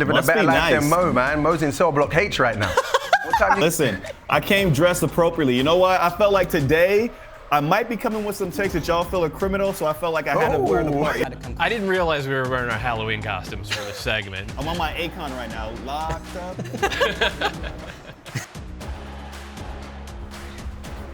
Living a better life than Mo, man. Mo's in cell block H right now. Listen, I came dressed appropriately. You know what? I felt like today I might be coming with some takes that y'all feel are criminal, so I felt like I had to wear the part. I didn't realize we were wearing our Halloween costumes for this segment. I'm on my Akon right now, locked up.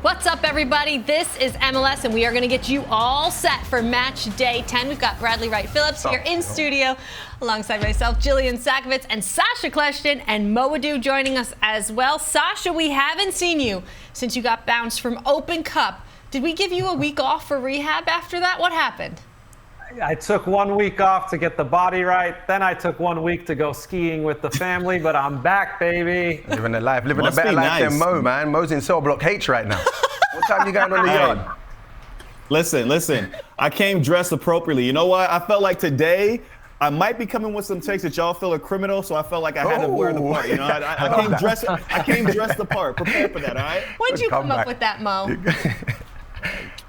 What's up, everybody? This is MLS, and we are going to get you all set for match day 10. We've got Bradley Wright-Phillips here in studio, alongside myself, Jillian Sakovits, and Sasha Kleshton, and Mo Adu joining us as well. Sasha, we haven't seen you since you got bounced from Open Cup. Did we give you a week off for rehab after that? What happened? I took 1 week off to get the body right. Then I took 1 week to go skiing with the family, but I'm back, baby. Living a better life than Mo, man. Mo's in cell block H right now. What time you going on the yard? Listen. I came dressed appropriately. You know what? I felt like today I might be coming with some takes that y'all feel are criminal, so I felt like I had to wear the part. You know, I came dressed the part. Prepare for that, all right? When'd you come up with that, Mo?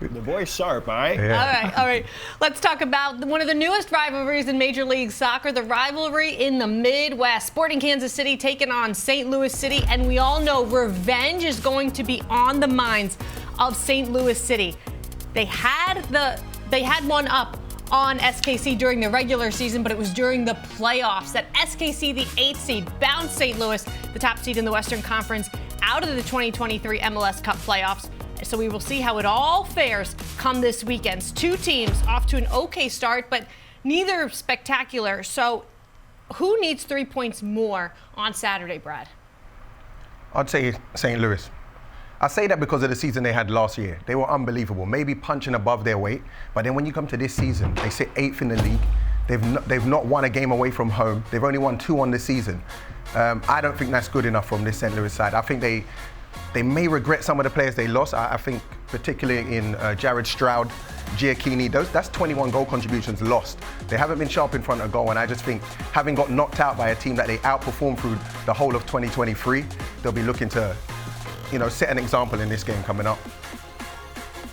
The boy's sharp, all right? Yeah. All right. Let's talk about one of the newest rivalries in Major League Soccer, the rivalry in the Midwest. Sporting Kansas City taking on St. Louis City, and we all know revenge is going to be on the minds of St. Louis City. They had one up on SKC during the regular season, but it was during the playoffs that SKC, the 8th seed, bounced St. Louis, the top seed in the Western Conference, out of the 2023 MLS Cup playoffs. So we will see how it all fares come this weekend. Two teams off to an okay start, but neither spectacular. So who needs 3 points more on Saturday, Brad? I'd say St. Louis. I say that because of the season they had last year. They were unbelievable, maybe punching above their weight. But then when you come to this season, they sit 8th in the league. They've not won a game away from home. They've only won 2 on this season. I don't think that's good enough from this St. Louis side. I think they may regret some of the players they lost. I think particularly in Jared Stroud, Giacchini, that's 21 goal contributions lost. They haven't been sharp in front of goal, and I just think having got knocked out by a team that they outperformed through the whole of 2023, they'll be looking to, set an example in this game coming up.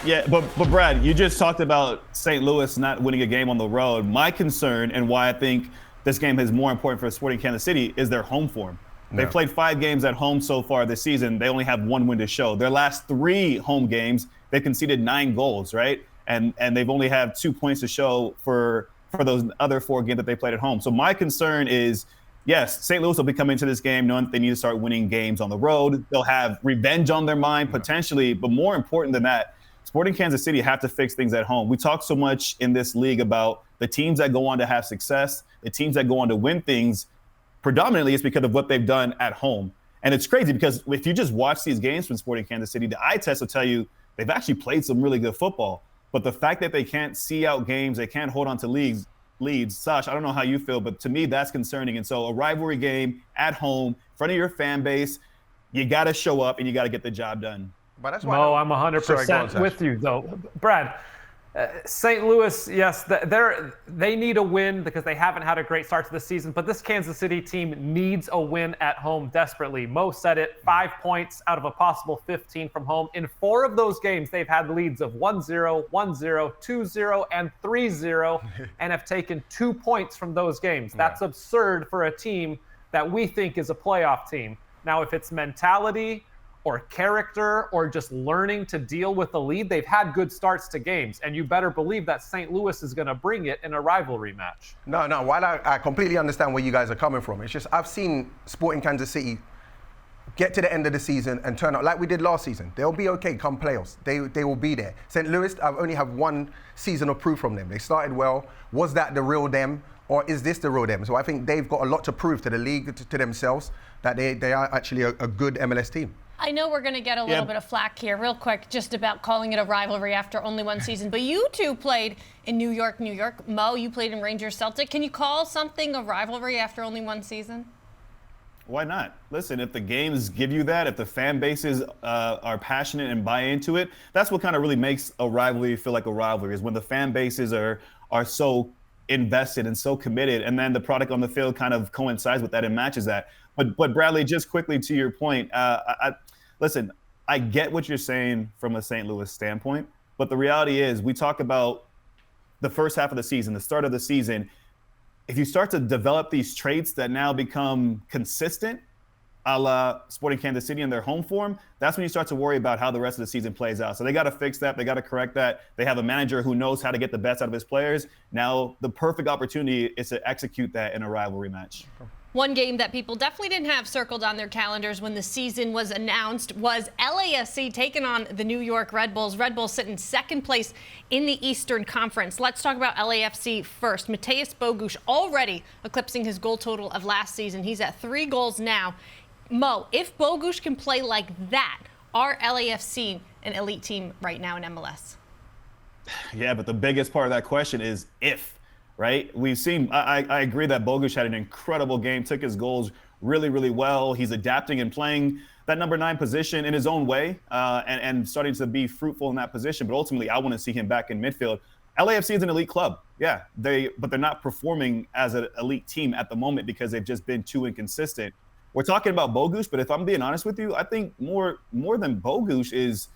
Yeah, but Brad, you just talked about St. Louis not winning a game on the road. My concern, and why I think this game is more important for Sporting Kansas City, is their home form. They've played 5 games at home so far this season. They only have 1 win to show. Their last 3 home games, they conceded 9 goals, right? And they've only had 2 points to show for those other 4 games that they played at home. So my concern is, yes, St. Louis will be coming into this game knowing that they need to start winning games on the road. They'll have revenge on their mind potentially, but more important than that, Sporting Kansas City have to fix things at home. We talk so much in this league about the teams that go on to have success, the teams that go on to win things. Predominantly, it's because of what they've done at home. And it's crazy because if you just watch these games from Sporting Kansas City, the eye test will tell you they've actually played some really good football. But the fact that they can't see out games, they can't hold on to leads, Sash, I don't know how you feel, but to me, that's concerning. And so a rivalry game at home, in front of your fan base, you got to show up and you got to get the job done. But that's why I'm 100% with you, though. Brad, St. Louis, yes, they need a win because they haven't had a great start to the season, but this Kansas City team needs a win at home desperately. Mo said it, 5 points out of a possible 15 from home. In 4 of those games, they've had leads of 1-0, 1-0, 2-0, and 3-0, and have taken 2 points from those games. That's absurd for a team that we think is a playoff team. Now, if it's mentality or character or just learning to deal with the lead, they've had good starts to games, and you better believe that St. Louis is going to bring it in a rivalry match. No, while I completely understand where you guys are coming from, it's just I've seen Sporting Kansas City get to the end of the season and turn out like we did last season. They'll be okay come playoffs. They will be there. St. Louis, I've only have 1 season of proof from them. They started well. Was that the real them, or is this the real them? So I think they've got a lot to prove to the league, to themselves, that they are actually a good MLS team. I know we're going to get a little bit of flack here real quick just about calling it a rivalry after only 1 season, but you two played in New York. Mo, you played in Rangers Celtic. Can you call something a rivalry after only 1 season? Why not? Listen, if the games give you that, if the fan bases are passionate and buy into it, that's what kind of really makes a rivalry feel like a rivalry, is when the fan bases are so invested and so committed, and then the product on the field kind of coincides with that and matches that. But Bradley, just quickly to your point, listen, I get what you're saying from a St. Louis standpoint, but the reality is we talk about the first half of the season, the start of the season. if you start to develop these traits that now become consistent, a la Sporting Kansas City in their home form, that's when you start to worry about how the rest of the season plays out. So they got to fix that. They got to correct that. They have a manager who knows how to get the best out of his players. Now the perfect opportunity is to execute that in a rivalry match. One game that people definitely didn't have circled on their calendars when the season was announced was LAFC taking on the New York Red Bulls. Red Bulls sit in second place in the Eastern Conference. Let's talk about LAFC first. Mateusz Bogusz already eclipsing his goal total of last season. He's at 3 goals now. Mo, if Bogusz can play like that, are LAFC an elite team right now in MLS? Yeah, but the biggest part of that question is if. Right? We've seen, I agree that Bogusz had an incredible game, took his goals really, really well. He's adapting and playing that number 9 position in his own way and starting to be fruitful in that position. But ultimately, I want to see him back in midfield. LAFC is an elite club. Yeah, but they're not performing as an elite team at the moment because they've just been too inconsistent. We're talking about Bogusz, but if I'm being honest with you, I think more than Bogusz is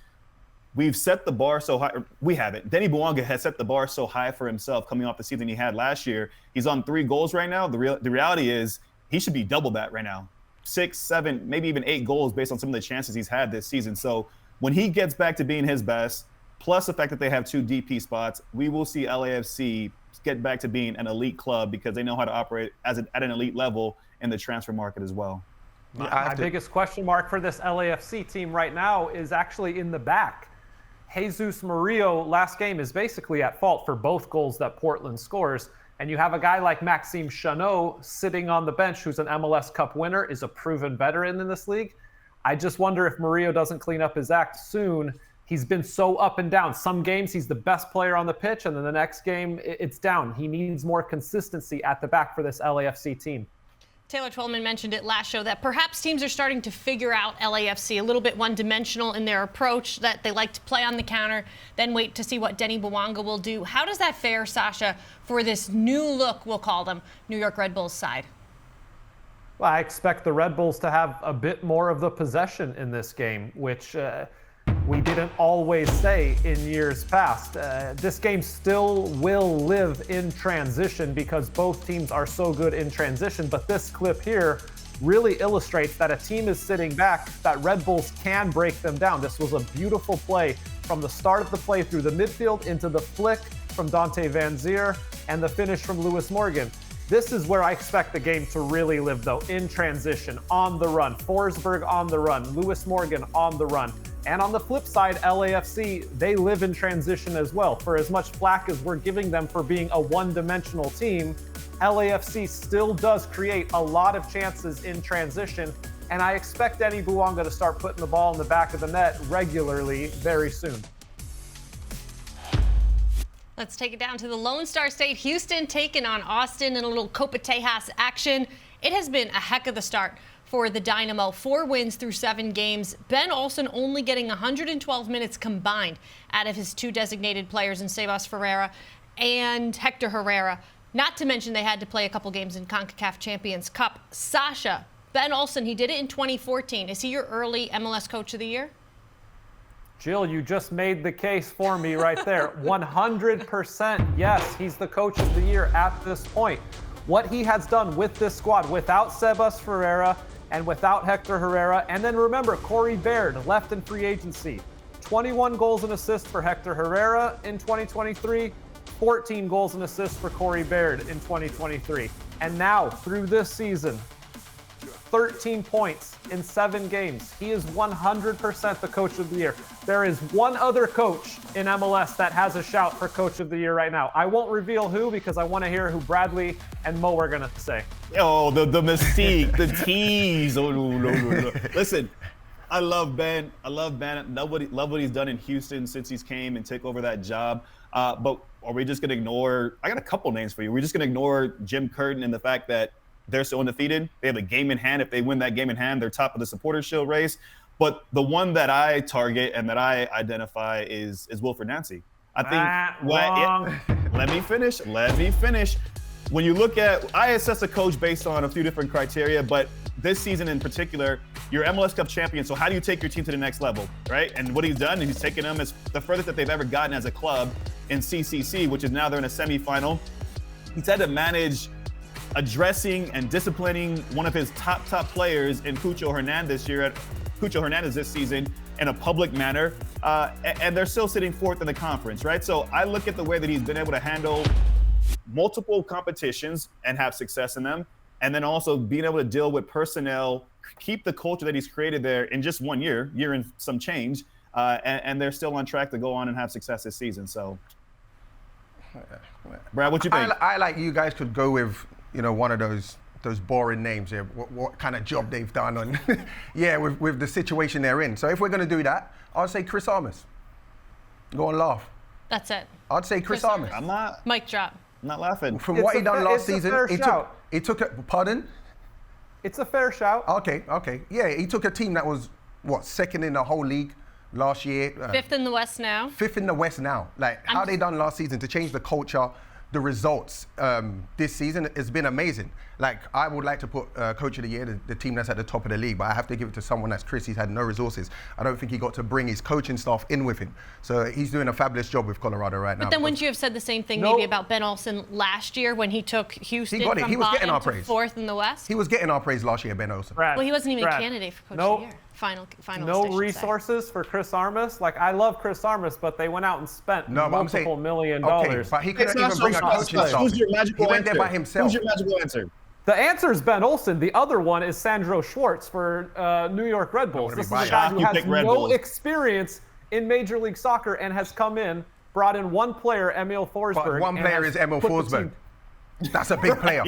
we've set the bar so high. We haven't. Denny Bouanga has set the bar so high for himself coming off the season he had last year. He's on 3 goals right now. The reality is he should be double that right now. 6, 7, maybe even 8 goals based on some of the chances he's had this season. So when he gets back to being his best, plus the fact that they have 2 DP spots, we will see LAFC get back to being an elite club because they know how to operate at an elite level in the transfer market as well. My biggest question mark for this LAFC team right now is actually in the back. Jesus Murillo last game is basically at fault for both goals that Portland scores. And you have a guy like Maxime Chanot sitting on the bench who's an MLS Cup winner, is a proven veteran in this league. I just wonder if Murillo doesn't clean up his act soon. He's been so up and down. Some games he's the best player on the pitch, and then the next game it's down. He needs more consistency at the back for this LAFC team. Taylor Twellman mentioned it last show that perhaps teams are starting to figure out LAFC a little bit one-dimensional in their approach, that they like to play on the counter, then wait to see what Denny Bouanga will do. How does that fare, Sasha, for this new look, we'll call them, New York Red Bulls side? Well, I expect the Red Bulls to have a bit more of the possession in this game, which we didn't always say in years past. This game still will live in transition because both teams are so good in transition, but this clip here really illustrates that a team is sitting back, that Red Bulls can break them down. This was a beautiful play from the start of the play through the midfield into the flick from Dante Van Zier and the finish from Lewis Morgan. This is where I expect the game to really live, though, in transition, on the run. Forsberg on the run, Lewis Morgan on the run. And on the flip side, LAFC, they live in transition as well. For as much flack as we're giving them for being a one-dimensional team, LAFC still does create a lot of chances in transition. And I expect Denny Bouanga to start putting the ball in the back of the net regularly very soon. Let's take it down to the Lone Star State. Houston taking on Austin in a little Copa Tejas action. It has been a heck of the start for the Dynamo. 4 wins through 7 games. Ben Olsen only getting 112 minutes combined out of his 2 designated players in Sebas Ferreira and Hector Herrera. Not to mention they had to play a couple games in CONCACAF Champions Cup. Sasha, Ben Olsen, he did it in 2014. Is he your early MLS Coach of the Year? Jill, you just made the case for me right there. 100% yes, he's the Coach of the Year at this point. What he has done with this squad, without Sebas Ferreira and without Hector Herrera, and then remember, Corey Baird left in free agency. 21 goals and assists for Hector Herrera in 2023, 14 goals and assists for Corey Baird in 2023. And now, through this season, 13 points in 7 games. He is 100% the Coach of the Year. There is one other coach in MLS that has a shout for Coach of the Year right now. I won't reveal who because I want to hear who Bradley and Mo are going to say. Oh, the mystique, the tease. Oh, no. Listen, I love Ben. Love what he's done in Houston since he's came and took over that job. But are we just going to ignore – I got a couple names for you. We're just going to ignore Jim Curtin and the fact that they're so undefeated. They have a game in hand. If they win that game in hand, they're top of the Supporters' Shield race. But the one that I target and that I identify is Wilfred Nancy. I think let me finish. When you look at, I assess a coach based on a few different criteria, but this season in particular, you're MLS Cup champion. So how do you take your team to the next level, right? And what he's done is he's taken them as the furthest that they've ever gotten as a club in CCC, which is now they're in a semifinal. He's had to manage addressing and disciplining one of his top players in Cucho Hernandez this season in a public manner, and they're still sitting fourth in the conference, right? So I look at the way that he's been able to handle multiple competitions and have success in them, and then also being able to deal with personnel, keep the culture that he's created there in just 1 year and some change, and they're still on track to go on and have success this season. So, Brad, what you think? I like you guys could go with, one of those boring names here, what kind of job they've done on, with the situation they're in. So if we're going to do that, I'll say Chris Armas. Go and laugh. That's it. I'd say Chris Armas. I'm not. Mic drop. I'm not laughing. From what he done last season, he took a, pardon? It's a fair shout. Okay. Yeah, he took a team that was, second in the whole league last year. Fifth in the West now. Fifth in the West now. Like, how they done last season to change the culture, the results this season has been amazing. Like, I would like to put Coach of the Year, the team that's at the top of the league, but I have to give it to someone that's Chris. He's had no resources. I don't think he got to bring his coaching staff in with him. So he's doing a fabulous job with Colorado right now. But then wouldn't you have said the same thing maybe about Ben Olsen last year when he took Houston from He was getting our bottom to praise. fourth in the West? He was getting our praise last year, Ben Olsen. Brad, Well, he wasn't even a candidate for Coach of the Year. Final No resources for Chris Armas. Like, I love Chris Armas, but they went out and spent multiple $1 million. Okay, but he couldn't even bring a coaching staff. Who's your magical He went there by himself. Who's your magical answer? The answer is Ben Olsen. The other one is Sandro Schwartz for New York Red Bulls. This is a guy who has no experience in Major League Soccer and has come in, brought in one player, Emil Forsberg. But one player is Emil Forsberg. That's a big player.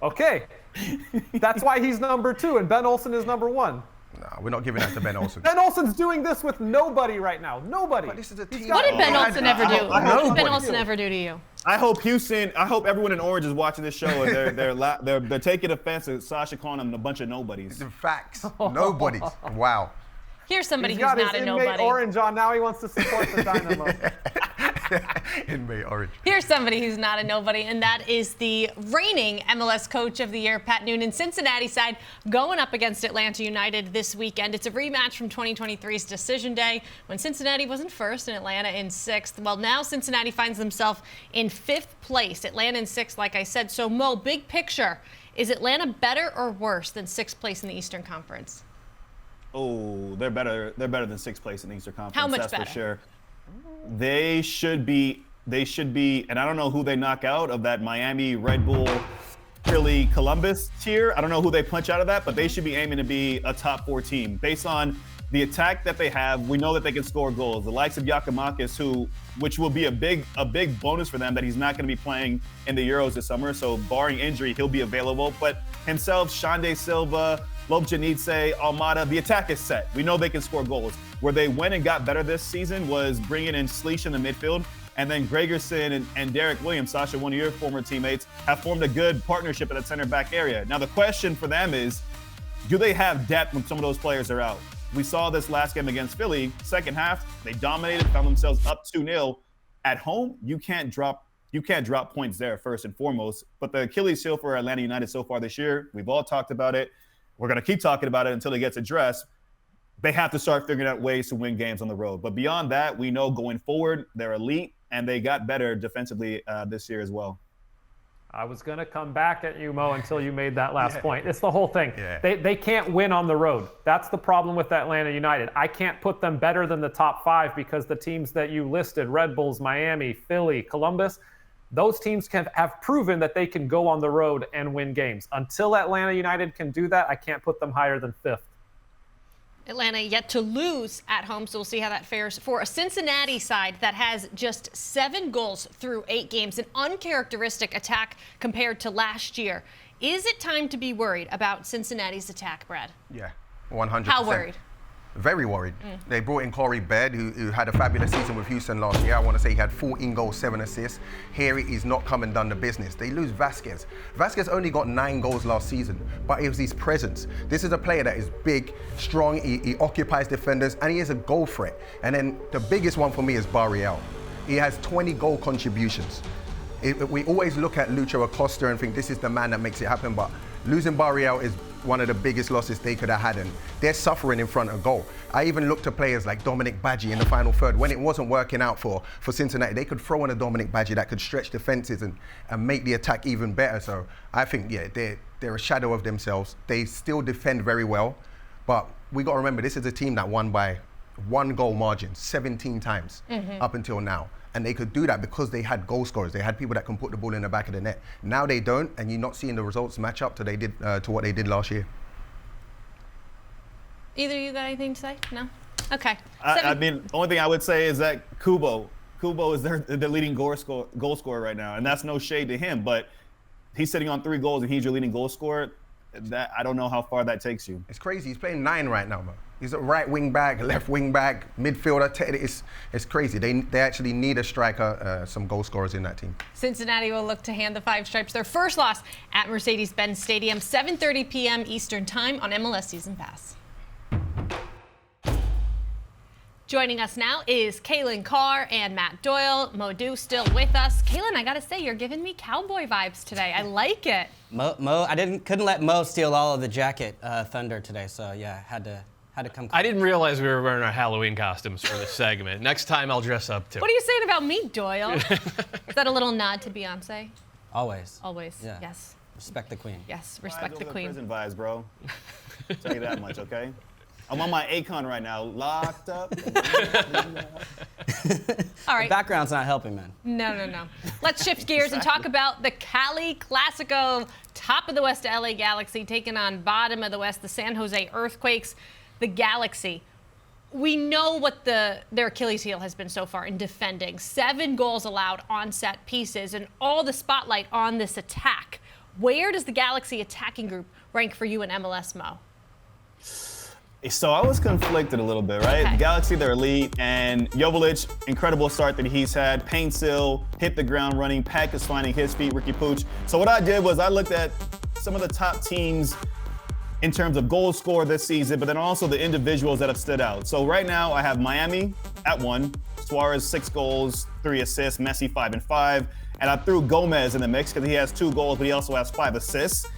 Okay. That's why he's number 2 and Ben Olsen is number 1. No, we're not giving that to Ben Olsen. Ben Olsen's doing this with nobody right now. Nobody. But this is a team. What did Ben Olsen ever do? What did Ben Olsen ever do to you? I hope everyone in Orange is watching this show and they're taking offense at Sasha calling them a bunch of nobodies. The facts. Nobodies. Wow. Here's somebody He's who's got not his a inmate nobody. orange on. Now he wants to support the Dynamo. Inmate orange. Here's somebody who's not a nobody, and that is the reigning MLS Coach of the Year, Pat Noonan. Cincinnati side going up against Atlanta United this weekend. It's a rematch from 2023's Decision Day when Cincinnati was in first and Atlanta in sixth. Well, now Cincinnati finds themselves in fifth place. Atlanta in sixth, like I said. So, Mo, big picture, is Atlanta better or worse than sixth place in the Eastern Conference? Oh, they're better. They're better than sixth place in the Eastern Conference. How much that's better? For sure. They should be, and I don't know who they knock out of that Miami, Red Bull, Philly, Columbus tier. I don't know who they punch out of that, but they should be aiming to be a top 4 team. Based on the attack that they have, we know that they can score goals. The likes of Giakoumakis, which will be a big bonus for them that he's not going to be playing in the Euros this summer. So barring injury, he'll be available. But himself, Xande Silva, Lobjanidze, Almada, the attack is set. We know they can score goals. Where they went and got better this season was bringing in Schleich in the midfield, and then Gregerson and Derek Williams, Sasha, one of your former teammates, have formed a good partnership in the center back area. Now the question for them is, do they have depth when some of those players are out? We saw this last game against Philly. Second half, they dominated, found themselves up 2-0. At home, you can't drop points there first and foremost. But the Achilles heel for Atlanta United so far this year, we've all talked about it. We're going to keep talking about it until it gets addressed. They have to start figuring out ways to win games on the road. But beyond that, we know going forward, they're elite, and they got better defensively this year as well. I was going to come back at you, Mo, until you made that last point. It's the whole thing. Yeah. They can't win on the road. That's the problem with Atlanta United. I can't put them better than the top 5 because the teams that you listed, Red Bulls, Miami, Philly, Columbus, those teams have proven that they can go on the road and win games. Until Atlanta United can do that, I can't put them higher than 5th. Atlanta yet to lose at home, so we'll see how that fares for a Cincinnati side that has just 7 goals through 8 games, an uncharacteristic attack compared to last year. Is it time to be worried about Cincinnati's attack, Brad? Yeah, 100%. How worried? Very worried. They brought in Corey Baird, who had a fabulous season with Houston last year. I want to say he had 14 goals, 7 assists. Here he's not come and done the business. They lose Vasquez. Vasquez only got 9 goals last season, but it was his presence. This is a player that is big, strong, he occupies defenders, and he is a goal threat. And then the biggest one for me is Barriel. He has 20 goal contributions. We always look at Lucho Acosta and think this is the man that makes it happen, but losing Barriel is one of the biggest losses they could have had, and they're suffering in front of goal. I even looked at players like Dominic Badgie in the final third. When it wasn't working out for Cincinnati, they could throw in a Dominic Badgie that could stretch defenses and make the attack even better. So I think, yeah, they're a shadow of themselves. They still defend very well, but we got to remember, this is a team that won by 1 goal margin 17 times up until now. And they could do that because they had goal scorers. They had people that can put the ball in the back of the net. Now they don't, and you're not seeing the results match up to what they did last year. Either of you got anything to say? No? Okay. I mean, the only thing I would say is that Kubo is their leading goal scorer right now, and that's no shade to him, but he's sitting on 3 goals and he's your leading goal scorer. That I don't know how far that takes you. It's crazy. He's playing 9 right now, man. He's a right wing back, left wing back, midfielder. It's crazy. They actually need a striker, some goal scorers in that team. Cincinnati will look to hand the Five Stripes their first loss at Mercedes-Benz Stadium, 7:30 p.m. Eastern Time on MLS Season Pass. Joining us now is Kaylin Carr and Matt Doyle. Mo still with us. Kaylin, I gotta say, you're giving me cowboy vibes today. I like it. I couldn't let Mo steal all of the jacket thunder today, so yeah, had to come. I didn't realize we were wearing our Halloween costumes for this segment. Next time I'll dress up too. What are you saying about me, Doyle? Is that a little nod to Beyonce? Always. Always. Yeah. Yes. Respect the queen. Yes. Respect the queen. Prison vibes, bro. I'll tell you that much, okay? I'm on my Akon right now, locked up. All right. The background's not helping, man. No. Let's shift gears and talk about the Cali Classico. Top of the West, LA Galaxy taking on bottom of the West, the San Jose Earthquakes. The Galaxy. We know what their Achilles heel has been so far in defending. 7 goals allowed on set pieces and all the spotlight on this attack. Where does the Galaxy attacking group rank for you in MLS, Mo? So I was conflicted a little bit, right? Okay. Galaxy, they're elite, and Joveljic, incredible start that he's had. Paintsill hit the ground running. Peck is finding his feet. Ricky Puig. So what I did was I looked at some of the top teams in terms of goal score this season, but then also the individuals that have stood out. So right now I have Miami at 1, Suarez 6 goals, 3 assists, Messi 5 and 5, and I threw Gomez in the mix because he has 2 goals, but he also has 5 assists.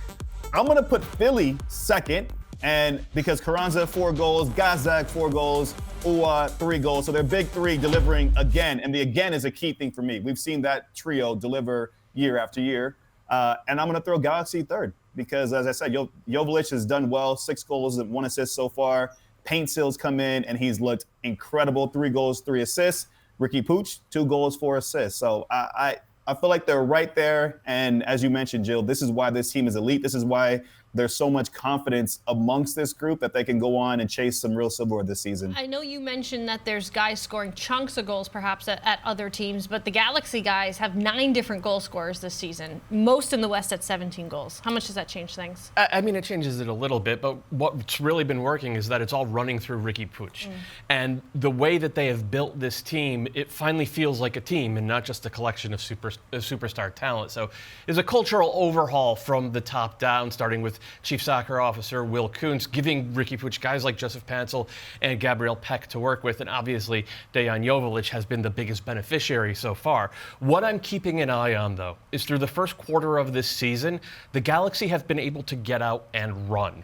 I'm gonna put Philly second. And because Carranza 4 goals, Gazak 4 goals, Ua 3 goals. So they're big 3 delivering again. And the again is a key thing for me. We've seen that trio deliver year after year. And I'm going to throw Galaxy third because, as I said, Joveljic has done well, 6 goals and 1 assist so far. Paintsill's come in and he's looked incredible. 3 goals, 3 assists. Ricky Puig, 2 goals, 4 assists. So I feel like they're right there. And as you mentioned, Jill, this is why this team is elite. This is why there's so much confidence amongst this group that they can go on and chase some real silverware this season. I know you mentioned that there's guys scoring chunks of goals perhaps at other teams, but the Galaxy guys have 9 different goal scorers this season, most in the West at 17 goals. How much does that change things? I mean, it changes it a little bit, but what's really been working is that it's all running through Ricky Puig. And the way that they have built this team, it finally feels like a team and not just a collection of superstar talent. So it's a cultural overhaul from the top down, starting with Chief Soccer Officer Will Kuntz, giving Ricky Puig guys like Joseph Paintsill and Gabriel Peck to work with, and obviously Dejan Joveljic has been the biggest beneficiary so far. What I'm keeping an eye on, though, is through the first quarter of this season, the Galaxy have been able to get out and run.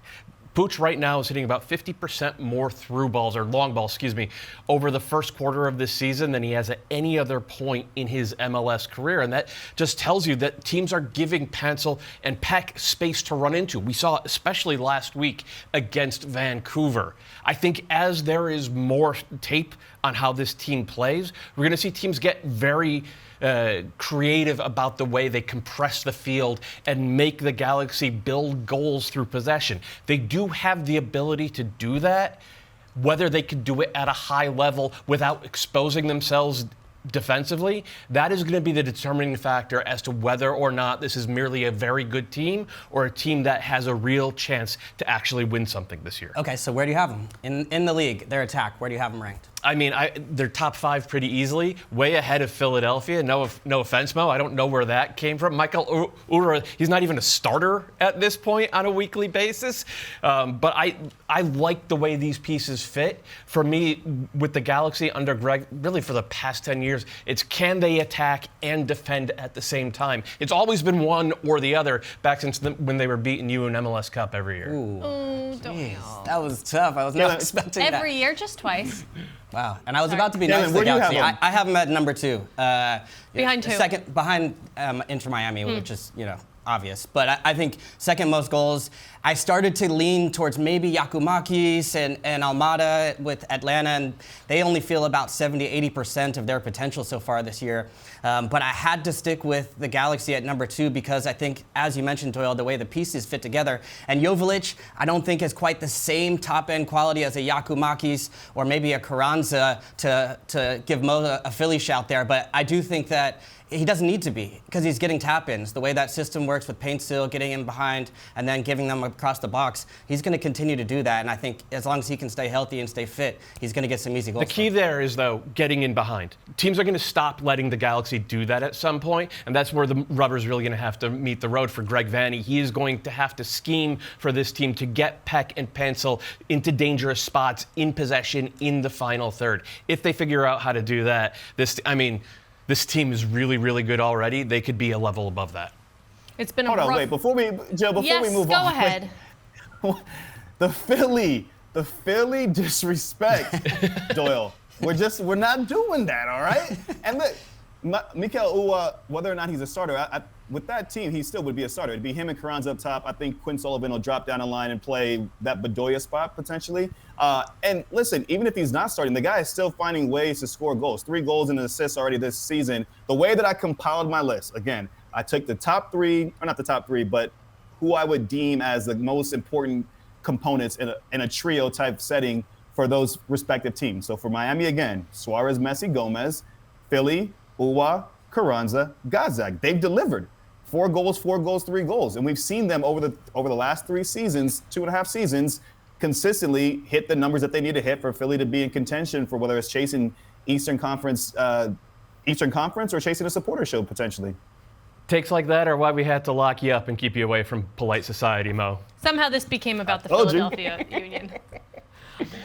Puig right now is hitting about 50% more through balls, or long balls, over the first quarter of this season than he has at any other point in his MLS career. And that just tells you that teams are giving Paintsill and Peck space to run into. We saw, especially last week against Vancouver. I think as there is more tape on how this team plays, we're going to see teams get very creative about the way they compress the field and make the Galaxy build goals through possession. They do have the ability to do that. Whether they could do it at a high level without exposing themselves defensively, that is going to be the determining factor as to whether or not this is merely a very good team or a team that has a real chance to actually win something this year. Okay, so where do you have them? In the league, their attack, where do you have them ranked? I mean, they're top 5 pretty easily, way ahead of Philadelphia. No offense, Mo. I don't know where that came from. Michael Uhre, he's not even a starter at this point on a weekly basis. But I like the way these pieces fit. For me, with the Galaxy under Greg, really for the past 10 years, it's can they attack and defend at the same time? It's always been one or the other back since when they were beating you in MLS Cup every year. Ooh, that was tough. I was not expecting that. Every year, just twice. Wow. And I was about to be nice to the Galaxy. I have them at number 2. Behind 2. Second, behind Inter Miami, which is, obvious. But I think second most goals. I started to lean towards maybe Giakoumakis and Almada with Atlanta, and they only feel about 70-80% of their potential so far this year. But I had to stick with the Galaxy at number 2 because I think, as you mentioned, Doyle, the way the pieces fit together. And Joveljic, I don't think is quite the same top-end quality as a Giakoumakis or maybe a Carranza to give Mo a Philly shout there. But I do think that he doesn't need to be because he's getting tap-ins. The way that system works with Paint Still, getting in behind, and then giving them across the box, he's going to continue to do that. And I think as long as he can stay healthy and stay fit, he's going to get some easy goals. The key there is, though, getting in behind. Teams are going to stop letting the Galaxy do that at some point, and that's where the rubber's really going to have to meet the road for Greg Vanney. He is going to have to scheme for this team to get Peck and Pencil into dangerous spots in possession in the final third. If they figure out how to do that, this team is really, really good already. They could be a level above that. It's been Hold on, wait. Before we move on. Yes, go ahead. The Philly disrespect, Doyle. We're not doing that, all right? And look, Mikel Uhre, whether or not he's a starter, with that team, he still would be a starter. It'd be him and Carranza up top. I think Quinn Sullivan will drop down the line and play that Bedoya spot potentially. And listen, even if he's not starting, the guy is still finding ways to score goals. 3 goals and an assist already this season. The way that I compiled my list, again, I took the top 3, or not the top 3, but who I would deem as the most important components in a trio type setting for those respective teams. So for Miami, again, Suarez, Messi, Gomez, Philly, Uhre, Carranza, Gazdag. They've delivered 4 goals, 3 goals. And we've seen them over the last 3 seasons, 2.5 seasons, consistently hit the numbers that they need to hit for Philly to be in contention for whether it's chasing Eastern Conference or chasing a supporter show potentially. Takes like that are why we had to lock you up and keep you away from polite society, Mo. Somehow this became about the Philadelphia Union.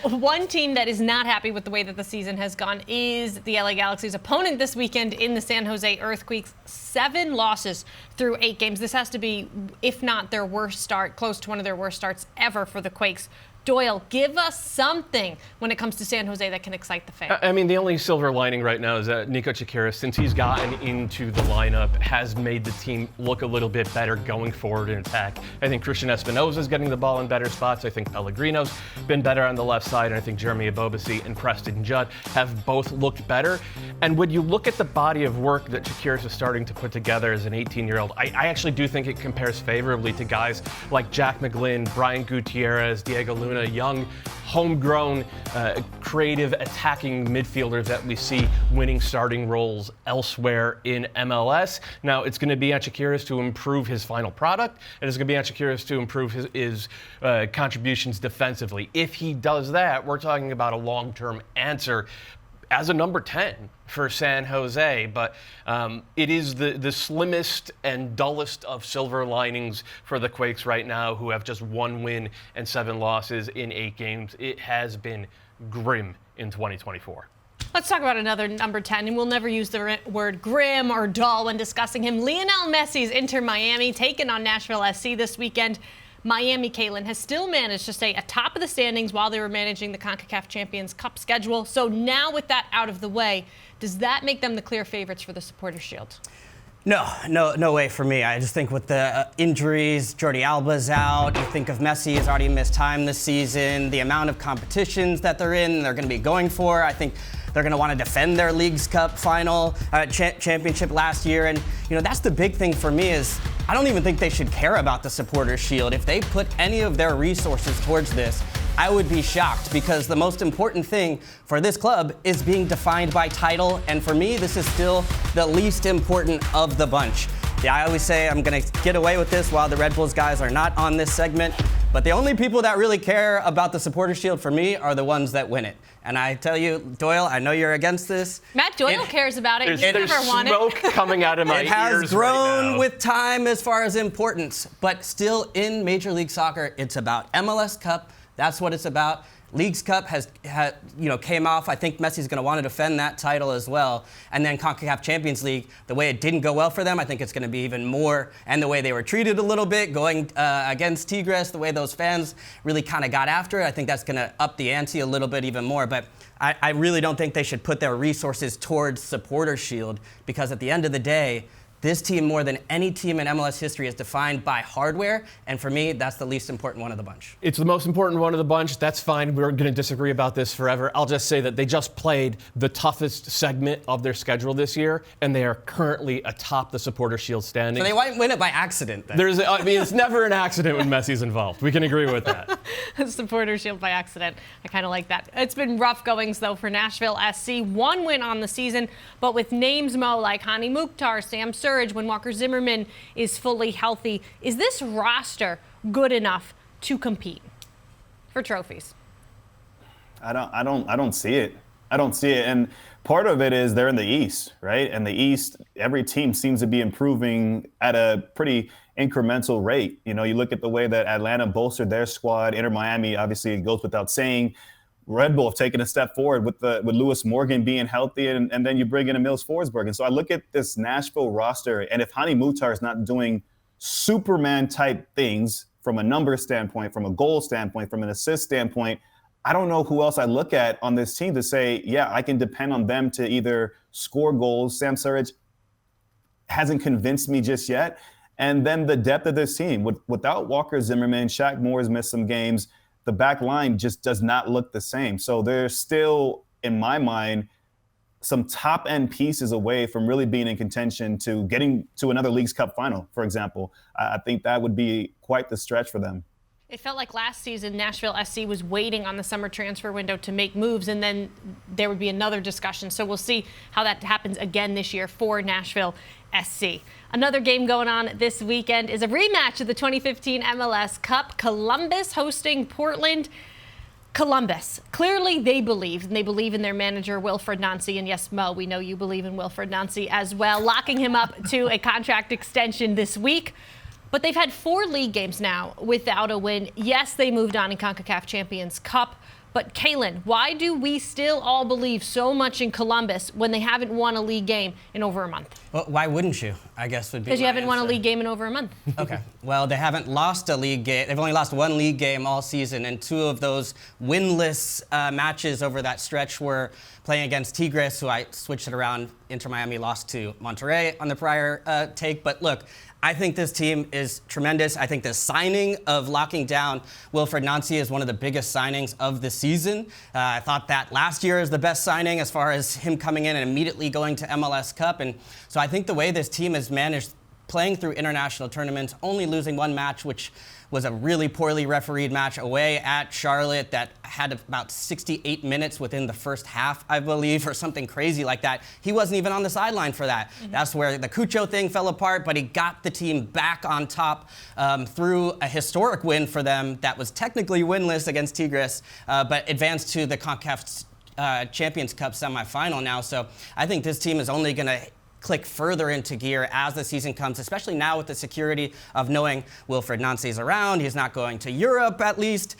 One team that is not happy with the way that the season has gone is the LA Galaxy's opponent this weekend in the San Jose Earthquakes. 7 losses through 8 games. This has to be, if not their worst start, close to one of their worst starts ever for the Quakes. Doyle, give us something when it comes to San Jose that can excite the fans. I mean, the only silver lining right now is that Nico Chikira, since he's gotten into the lineup, has made the team look a little bit better going forward in attack. I think Christian Espinosa is getting the ball in better spots. I think Pellegrino's been better on the left side, and I think Jeremy Ebobisse and Preston Judd have both looked better. And when you look at the body of work that Chikira is starting to put together as an 18-year-old, I actually do think it compares favorably to guys like Jack McGlynn, Brian Gutierrez, Diego Luna, young, homegrown, creative, attacking midfielders that we see winning starting roles elsewhere in MLS. Now, it's going to be on Chikira to improve his final product, and it's going to be on Chikira to improve his contributions defensively. If he does that, we're talking about a long-term answer as a number 10 for San Jose, but it is the slimmest and dullest of silver linings for the Quakes right now, who have just 1 win and 7 losses in 8 games. It has been grim in 2024. Let's talk about another number 10, and we'll never use the word grim or dull when discussing him. Lionel Messi's Inter Miami taking on Nashville SC this weekend. Miami, Caitlin, has still managed to stay atop of the standings while they were managing the CONCACAF Champions Cup schedule. So now with that out of the way, does that make them the clear favorites for the Supporters' Shield? No way for me. I just think with the injuries, Jordi Alba's out. You think of Messi has already missed time this season. The amount of competitions that they're going to be going for. I think they're going to want to defend their Leagues Cup final championship last year. And, that's the big thing for me is I don't even think they should care about the Supporters' Shield. If they put any of their resources towards this, I would be shocked because the most important thing for this club is being defined by title. And for me, this is still the least important of the bunch. Yeah, I always say I'm going to get away with this while the Red Bulls guys are not on this segment. But the only people that really care about the Supporters Shield for me are the ones that win it. And I tell you, Doyle, I know you're against this. Matt Doyle cares about it. He's There's never won smoke it. coming out of my It ears has grown right now. with time as far as importance, but still in Major League Soccer, it's about MLS Cup. That's what it's about. Leagues Cup came off. I think Messi's going to want to defend that title as well. And then CONCACAF Champions League, the way it didn't go well for them, I think it's going to be even more. And the way they were treated a little bit, going against Tigres, the way those fans really kind of got after it, I think that's going to up the ante a little bit even more. But I really don't think they should put their resources towards Supporters Shield, because at the end of the day, this team, more than any team in MLS history, is defined by hardware, and for me, that's the least important one of the bunch. It's the most important one of the bunch. That's fine. We're going to disagree about this forever. I'll just say that they just played the toughest segment of their schedule this year, and they are currently atop the Supporters Shield standings. So they might win it by accident, then. It's never an accident when Messi's involved. We can agree with that. Supporters Shield by accident. I kind of like that. It's been rough goings, though, for Nashville SC. One win on the season, but with names, Mo, like Hani Mukhtar, Sam Surridge, when Walker Zimmerman is fully healthy. Is this roster good enough to compete for trophies? I don't see it. I don't see it. And part of it is they're in the East, right? And the East, every team seems to be improving at a pretty incremental rate. You know, you look at the way that Atlanta bolstered their squad. Inter Miami, obviously, it goes without saying. Red Bull have taken a step forward with Lewis Morgan being healthy, and then you bring in Emil Forsberg. And so I look at this Nashville roster, and if Hani Mukhtar is not doing Superman-type things from a number standpoint, from a goal standpoint, from an assist standpoint, I don't know who else I look at on this team to say, yeah, I can depend on them to either score goals. Sam Surridge hasn't convinced me just yet. And then the depth of this team, without Walker Zimmerman, Shaq Moore's missed some games, the back line just does not look the same. So there's still, in my mind, some top-end pieces away from really being in contention to getting to another Leagues Cup final, for example. I think that would be quite the stretch for them. It felt like last season Nashville SC was waiting on the summer transfer window to make moves, and then there would be another discussion. So we'll see how that happens again this year for Nashville SC. Another game going on this weekend is a rematch of the 2015 MLS Cup. Columbus hosting Portland. Columbus, clearly they believe, and they believe in their manager, Wilfred Nancy. And yes, Mo, we know you believe in Wilfred Nancy as well, locking him up to a contract extension this week. But they've had 4 league games now without a win. Yes, they moved on in CONCACAF Champions Cup. But Kaylin, why do we still all believe so much in Columbus when they haven't won a league game in over a month? Well, why wouldn't you, I guess would be Because you haven't won a answer. league game in over a month. Okay. Well, they haven't lost a league game. They've only lost 1 league game all season, and 2 of those winless matches over that stretch were playing against Tigres, who I switched it around. Inter Miami lost to Monterrey on the prior take. But look, I think this team is tremendous. I think the signing of locking down Wilfred Nancy is one of the biggest signings of the season. I thought that last year is the best signing as far as him coming in and immediately going to MLS Cup. And so I think the way this team has managed playing through international tournaments, only losing 1 match, which was a really poorly refereed match away at Charlotte that had about 68 minutes within the first half, I believe, or something crazy like that. He wasn't even on the sideline for that. Mm-hmm. That's where the Cucho thing fell apart, but he got the team back on top through a historic win for them that was technically winless against Tigres, but advanced to the CONCACAF Champions Cup semifinal now. So I think this team is only going to click further into gear as the season comes, especially now with the security of knowing Wilfred Nancy's around. He's not going to Europe, at least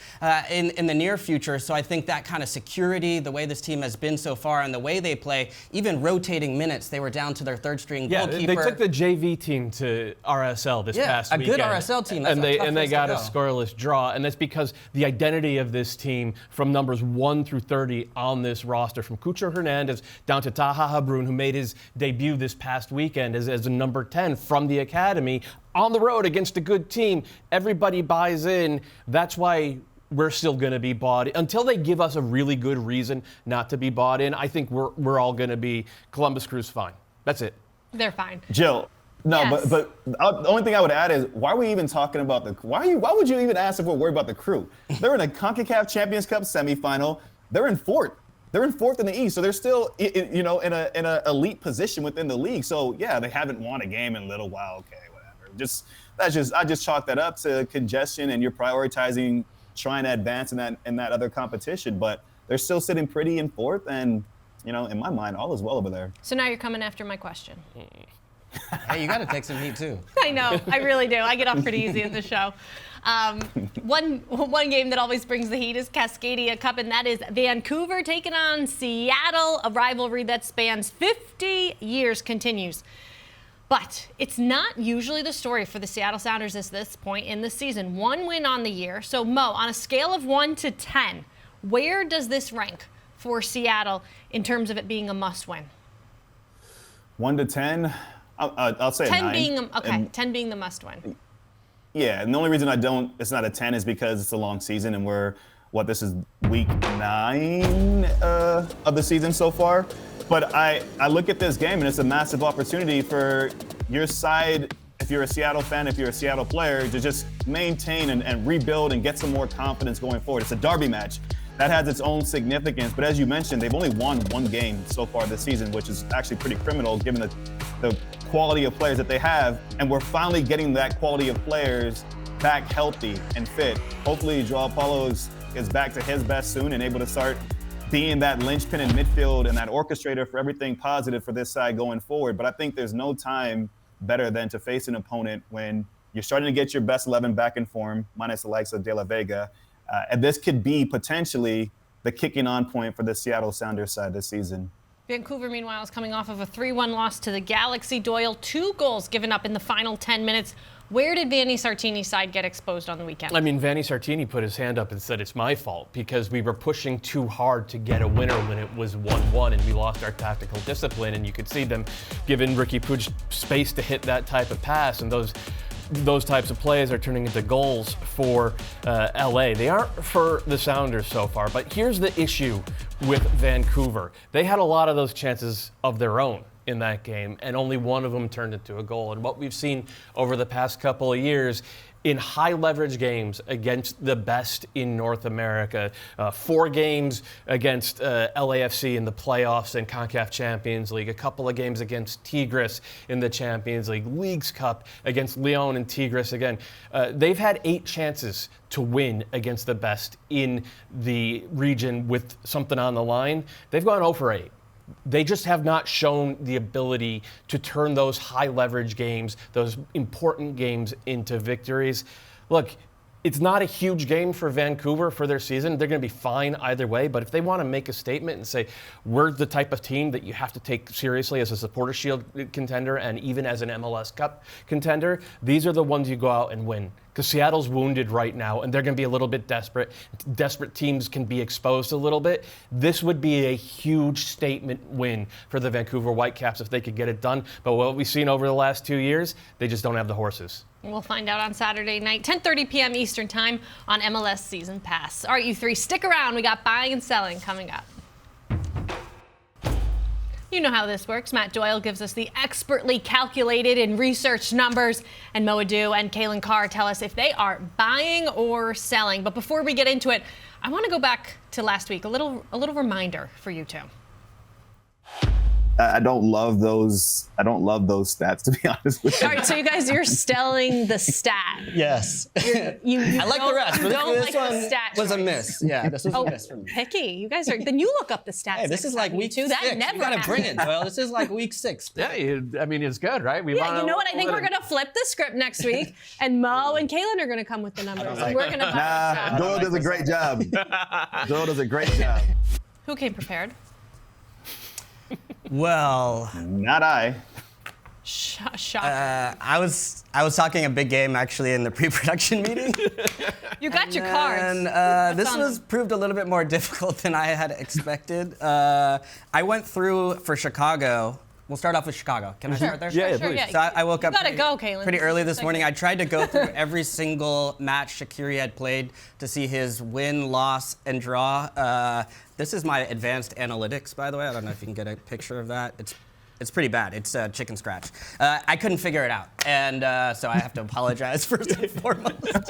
in the near future. So I think that kind of security, the way this team has been so far and the way they play, even rotating minutes, they were down to their 3rd-string goalkeeper. They took the JV team to RSL this past weekend. A good RSL team. That's and they got a scoreless draw. And that's because the identity of this team from numbers 1 through 30 on this roster, from Cucho Hernandez down to Taha Habrun, who made his debut this past weekend as a number 10 from the academy on the road against a good team. Everybody buys in. That's why we're still going to be bought in. Until they give us a really good reason not to be bought in, I think we're all going to be Columbus Crew's fine. That's it. They're fine. Jill, no, yes. but the only thing I would add is, why are we even talking about why would you even ask if we're worried about the Crew? They're in a CONCACAF Champions Cup semifinal. They're in 4th. They're in 4th in the East, so they're still, in a elite position within the league. So yeah, they haven't won a game in a little while. Okay, whatever. I just chalk that up to congestion, and you're prioritizing trying to advance in that other competition. But they're still sitting pretty in fourth, and in my mind, all is well over there. So now you're coming after my question. Hey, you got to take some heat too. I know, I really do. I get off pretty easy in the show. One game that always brings the heat is Cascadia Cup, and that is Vancouver taking on Seattle. A rivalry that spans 50 years continues. But it's not usually the story for the Seattle Sounders at this point in the season. 1 win on the year. So, Mo, on a scale of 1 to 10, where does this rank for Seattle in terms of it being a must-win? 1 to 10, I'll say 10 a 9. being okay. 10 being the must-win. Yeah, and the only reason it's not a 10 is because it's a long season, and this is week 9 of the season so far. But I look at this game, and it's a massive opportunity for your side, if you're a Seattle fan, if you're a Seattle player, to just maintain and rebuild and get some more confidence going forward. It's a derby match. That has its own significance. But as you mentioned, they've only won 1 game so far this season, which is actually pretty criminal given the quality of players that they have. And we're finally getting that quality of players back healthy and fit. Hopefully, Joao Paulo is back to his best soon and able to start being that linchpin in midfield and that orchestrator for everything positive for this side going forward. But I think there's no time better than to face an opponent when you're starting to get your best 11 back in form, minus the likes of De La Vega. And this could be potentially the kicking on point for the Seattle Sounders side this season. Vancouver, meanwhile, is coming off of a 3-1 loss to the Galaxy. Doyle, 2 goals given up in the final 10 minutes. Where did Vanni Sartini's side get exposed on the weekend? I mean, Vanni Sartini put his hand up and said it's my fault because we were pushing too hard to get a winner when it was 1-1 and we lost our tactical discipline. And you could see them giving Ricky Puig space to hit that type of pass, and those types of plays are turning into goals for LA. They aren't for the Sounders so far, but here's the issue with Vancouver. They had a lot of those chances of their own in that game, and only one of them turned into a goal. And what we've seen over the past couple of years in high leverage games against the best in North America, 4 games against LAFC in the playoffs and CONCACAF Champions League, a couple of games against Tigres in the Champions League, Leagues Cup against Leon and Tigres again. They've had 8 chances to win against the best in the region with something on the line. They've gone 0 for 8. They just have not shown the ability to turn those high leverage games, those important games, into victories. Look, it's not a huge game for Vancouver for their season. They're going to be fine either way. But if they want to make a statement and say, we're the type of team that you have to take seriously as a Supporters' Shield contender and even as an MLS Cup contender, these are the ones you go out and win. Because Seattle's wounded right now, and they're going to be a little bit desperate. Desperate teams can be exposed a little bit. This would be a huge statement win for the Vancouver Whitecaps if they could get it done. But what we've seen over the last 2 years, they just don't have the horses. We'll find out on Saturday night, 10:30 p.m. Eastern Time on MLS Season Pass. All right, you 3, stick around. We got buying and selling coming up. You know how this works. Matt Doyle gives us the expertly calculated and researched numbers, and Mo Adu and Kaylin Carr tell us if they are buying or selling. But before we get into it, I want to go back to last week, a little reminder for you two. I don't love those stats, to be honest with you. All right, so you're selling the stat. Yes. You I like the rest, but this one the stat was a choice. miss. Yeah, this was a miss for me. Picky. You guys are. Then you look up the stats. Hey, this is like week 6. That never you gotta happens. bring it, Doyle. This is like week 6. Yeah, I mean, it's good, right? You know what? I think we're going to flip the script next week, and Mo and Kaylin are going to come with the numbers, and we're going to buy Doyle does a great job. Doyle does a great job. Who came prepared? Well, not I. Shocker. I was talking a big game actually in the pre-production meeting. You got your cards. And this was proved a little bit more difficult than I had expected. I went through for Chicago. We'll start off with Chicago. Can I start there? Yeah, sure, please. yeah. So I woke up Kaylin. pretty early this morning. I tried to go through every single match Shaqiri had played to see his win, loss, and draw. This is my advanced analytics, by the way. I don't know if you can get a picture of that. It's pretty bad. It's chicken scratch. I couldn't figure it out, and so I have to apologize first and foremost.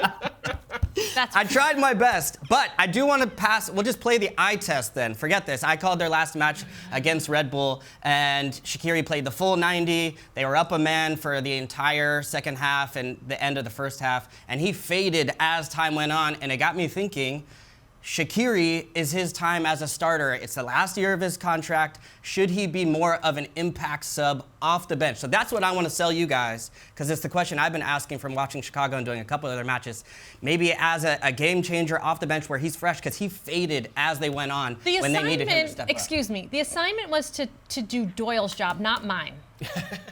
I tried my best, but I do want to pass. We'll just play the eye test then. Forget this. I called their last match against Red Bull, and Shaqiri played the full 90. They were up a man for the entire second half and the end of the first half, and he faded as time went on, and it got me thinking, Shaqiri is his time as a starter. It's the last year of his contract. Should he be more of an impact sub off the bench? So that's what I want to sell you guys, because it's the question I've been asking from watching Chicago and doing a couple of other matches. Maybe as a game changer off the bench where he's fresh, because he faded as they went on when they needed him to step up. Excuse me. The assignment was to do Doyle's job, not mine.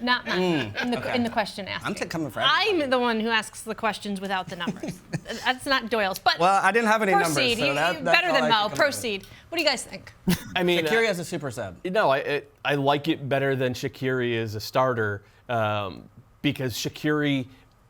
Not mine. In the question asked. I'm coming for I'm the one who asks the questions without the numbers. That's not Doyle's. But well, I didn't have any proceed. numbers, so that's better than Mo. Proceed. Proceed. What do you guys think? I mean, Shaqiri as a super sub. No, I like it better than Shaqiri as a starter because Shaqiri,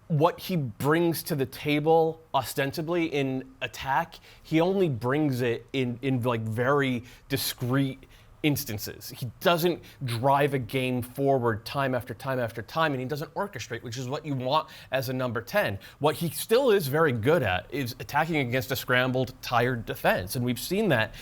what he brings to the table ostensibly in attack, he only brings it in like very discreet instances. He doesn't drive a game forward time after time after time, and he doesn't orchestrate, which is what you want as a number 10. What he still is very good at is attacking against a scrambled, tired defense, and we've seen that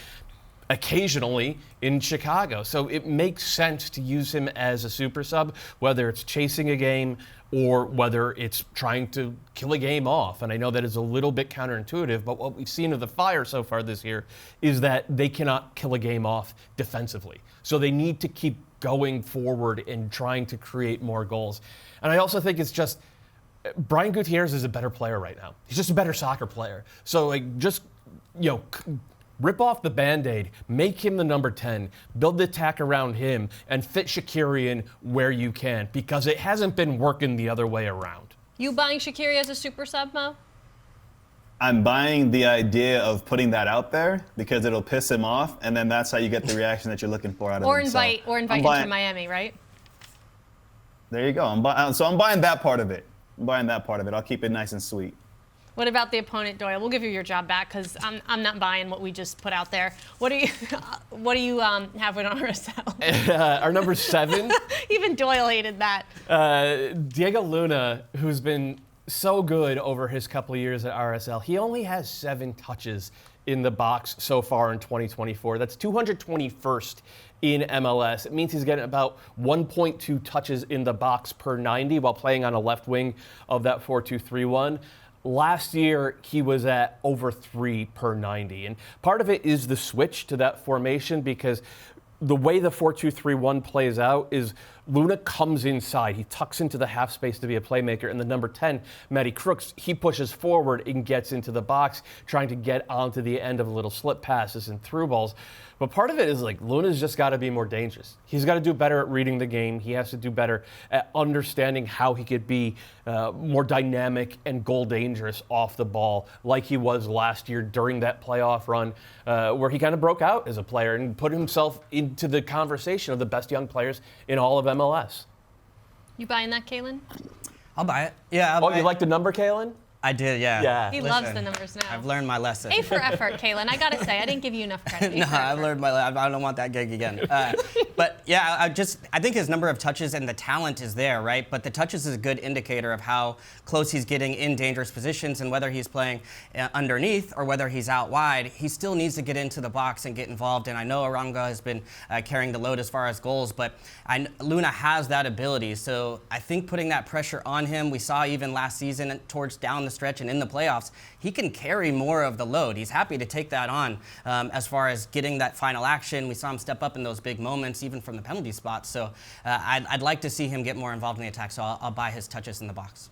occasionally in Chicago. So it makes sense to use him as a super sub, whether it's chasing a game or whether it's trying to kill a game off. And I know that is a little bit counterintuitive, but what we've seen of the Fire so far this year is that they cannot kill a game off defensively. So they need to keep going forward and trying to create more goals. And I also think it's just, Brian Gutierrez is a better player right now. He's just a better soccer player. So like just, rip off the Band-Aid, make him the number 10, build the attack around him, and fit Shaqiri in where you can, because it hasn't been working the other way around. You buying Shaqiri as a super sub, Mo? I'm buying the idea of putting that out there because it'll piss him off, and then that's how you get the reaction that you're looking for out of him. Or invite him to Miami, right? There you go. I'm buying that part of it. I'll keep it nice and sweet. What about the opponent, Doyle? We'll give you your job back because I'm not buying what we just put out there. What do you have with RSL? Our number 7. Even Doyle hated that. Diego Luna, who's been so good over his couple of years at RSL, he only has 7 touches in the box so far in 2024. That's 221st in MLS. It means he's getting about 1.2 touches in the box per 90 while playing on a left wing of that 4-2-3-1. Last year, he was at over 3 per 90. And part of it is the switch to that formation, because the way the 4-2-3-1 plays out is Luna comes inside. He tucks into the half space to be a playmaker. And the number 10, Matty Crooks, he pushes forward and gets into the box, trying to get onto the end of little slip passes and through balls. But part of it is like Luna's just got to be more dangerous. He's got to do better at reading the game. He has to do better at understanding how he could be more dynamic and goal dangerous off the ball, like he was last year during that playoff run where he kind of broke out as a player and put himself into the conversation of the best young players in all of MLS. You buying that, Kalen? I'll buy it. Yeah. You like the number, Kalen? I did, yeah. Yeah. He loves the numbers now. I've learned my lesson. A for effort, Kalen. I gotta say, I didn't give you enough credit. No, I've learned my lesson. I don't want that gig again. But yeah, I think his number of touches and the talent is there, right? But the touches is a good indicator of how close he's getting in dangerous positions, and whether he's playing underneath or whether he's out wide, he still needs to get into the box and get involved. And I know Aranga has been carrying the load as far as goals, but Luna has that ability. So I think putting that pressure on him, we saw even last season towards down the stretch and in the playoffs, he can carry more of the load. He's happy to take that on as far as getting that final action. We saw him step up in those big moments, even from the penalty spot. So I'd like to see him get more involved in the attack, so I'll buy his touches in the box.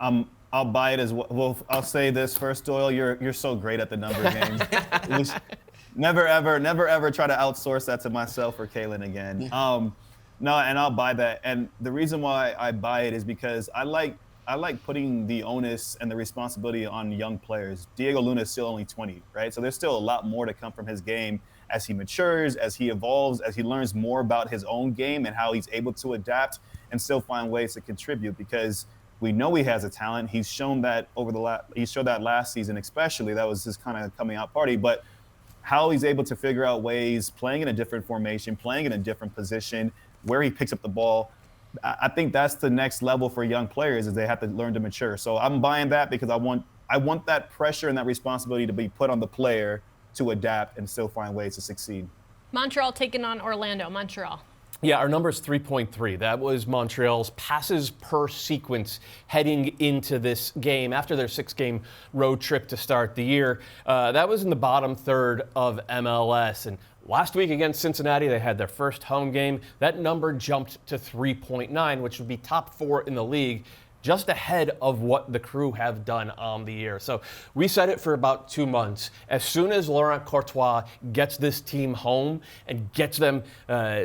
I'll buy it as well. Well, I'll say this first, Doyle. You're so great at the number games. Never ever try to outsource that to myself or Kalen again. No, and I'll buy that. And the reason why I buy it is because I like putting the onus and the responsibility on young players. Diego Luna is still only 20, right? So there's still a lot more to come from his game as he matures, as he evolves, as he learns more about his own game and how he's able to adapt and still find ways to contribute, because we know he has a talent. He's shown that he showed that last season, especially. That was his kind of coming out party. But how he's able to figure out ways, playing in a different formation, playing in a different position, where he picks up the ball, I think that's the next level for young players, is they have to learn to mature. So I'm buying that because I want I want that pressure and that responsibility to be put on the player to adapt and still find ways to succeed. Montreal taking on Orlando. Montreal. Yeah, our number is 3.3. That was Montreal's passes per sequence heading into this game after their 6-game road trip to start the year. That was in the bottom third of MLS. And last week against Cincinnati, they had their first home game. That number jumped to 3.9, which would be top 4 in the league, just ahead of what the Crew have done on the year. So we said it for about 2 months. As soon as Laurent Courtois gets this team home and gets them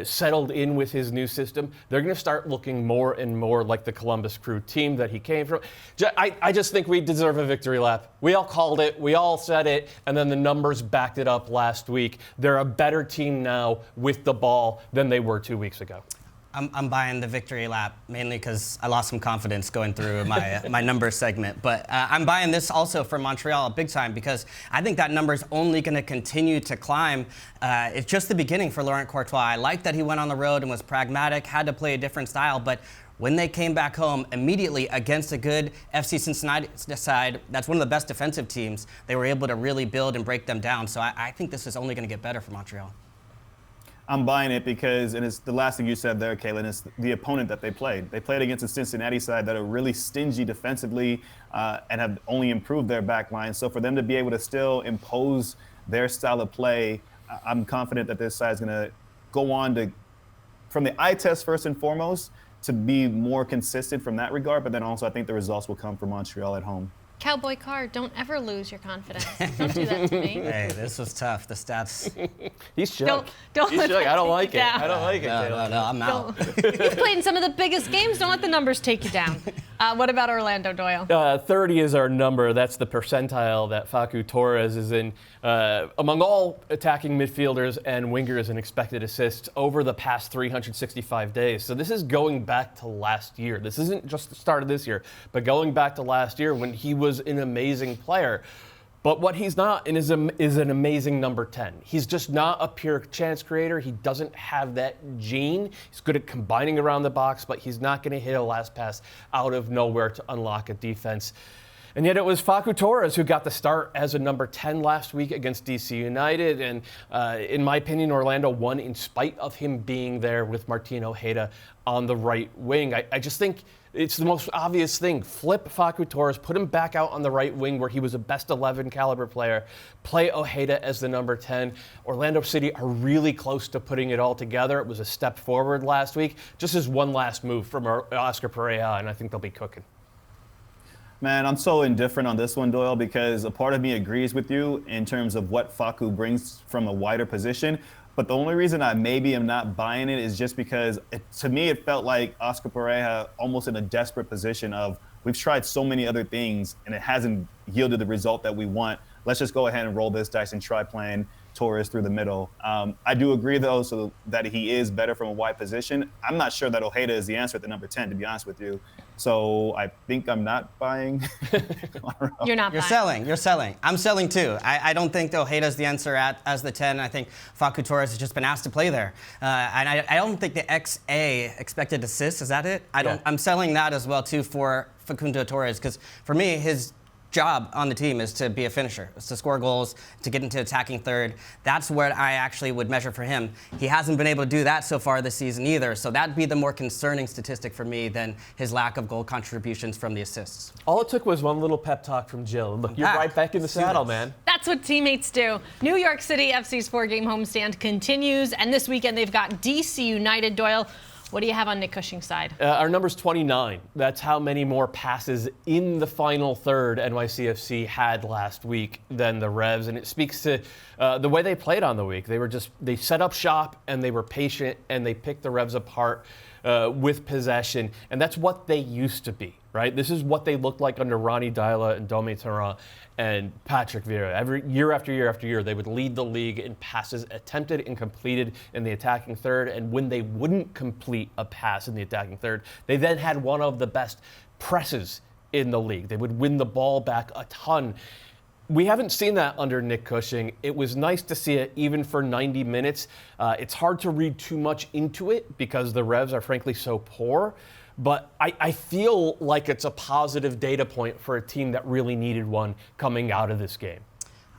settled in with his new system, they're going to start looking more and more like the Columbus Crew team that he came from. I just think we deserve a victory lap. We all called it, we all said it, and then the numbers backed it up last week. They're a better team now with the ball than they were 2 weeks ago. I'm buying the victory lap mainly because I lost some confidence going through my number segment. But I'm buying this also for Montreal big time because I think that number is only going to continue to climb. It's just the beginning for Laurent Courtois. I like that he went on the road and was pragmatic, had to play a different style. But when they came back home immediately against a good FC Cincinnati side, that's one of the best defensive teams, they were able to really build and break them down. So I think this is only going to get better for Montreal. I'm buying it because, and it's the last thing you said there, Caitlin, is the opponent that they played. They played against a Cincinnati side that are really stingy defensively and have only improved their back line. So for them to be able to still impose their style of play, I'm confident that this side is going to go on to, from the eye test first and foremost, to be more consistent from that regard. But then also I think the results will come from Montreal at home. Cowboy Card, don't ever lose your confidence. Don't do that to me. Hey, this was tough. The stats. He's shook. Don't He's let shook. that I don't take like you it. down. I don't like it. No, I'm out. You've played in some of the biggest games. Don't let the numbers take you down. What about Orlando, Doyle? 30 is our number. That's the percentile that Facu Torres is in among all attacking midfielders and wingers in expected assists over the past 365 days. So this is going back to last year. This isn't just the start of this year, but going back to last year when he was an amazing player. But what he's not is an amazing number 10. He's just not a pure chance creator. He doesn't have that gene. He's good at combining around the box, but he's not going to hit a last pass out of nowhere to unlock a defense. And yet it was Facu Torres who got the start as a number 10 last week against DC United. And in my opinion, Orlando won in spite of him being there with Martin Ojeda on the right wing. I just think it's the most obvious thing. Flip Facu Torres, put him back out on the right wing where he was a best 11 caliber player. Play Ojeda as the number 10. Orlando City are really close to putting it all together. It was a step forward last week. Just as one last move from Oscar Pereira, and I think they'll be cooking. Man, I'm so indifferent on this one, Doyle, because a part of me agrees with you in terms of what Facu brings from a wider position. But the only reason I maybe am not buying it is just because, to me, it felt like Oscar Pereira almost in a desperate position of, we've tried so many other things and it hasn't yielded the result that we want. Let's just go ahead and roll this dice and try playing Torres through the middle. I do agree, though, so that he is better from a wide position. I'm not sure that Ojeda is the answer at the number 10, to be honest with you. So I think I'm not buying. You're not buying. You're selling. I'm selling too. I don't think Ojeda is the answer as the 10. I think Facu Torres has just been asked to play there. And I don't think the XA, expected assists, is that it? I'm selling that as well too for Facundo Torres, because for me, his job on the team is to be a finisher. It's to score goals, to get into attacking third. That's what I actually would measure for him. He hasn't been able to do that so far this season either, so that'd be the more concerning statistic for me than his lack of goal contributions from the assists. All it took was one little pep talk from Jill. Look, you're right back in the saddle, man. That's what teammates do. New York City FC's 4-game homestand continues, and this weekend they've got DC United. Doyle, what do you have on Nick Cushing's side? Our number's 29. That's how many more passes in the final third NYCFC had last week than the Revs, and it speaks to the way they played on the week. They set up shop and they were patient and they picked the Revs apart with possession, and that's what they used to be, right? This is what they looked like under Ronnie Dyla and Dome Tarrant and Patrick Vieira. Every year after year after year, they would lead the league in passes attempted and completed in the attacking third. And when they wouldn't complete a pass in the attacking third, they then had one of the best presses in the league. They would win the ball back a ton. We haven't seen that under Nick Cushing. It was nice to see it even for 90 minutes. It's hard to read too much into it because the Revs are frankly so poor. but I feel like it's a positive data point for a team that really needed one coming out of this game.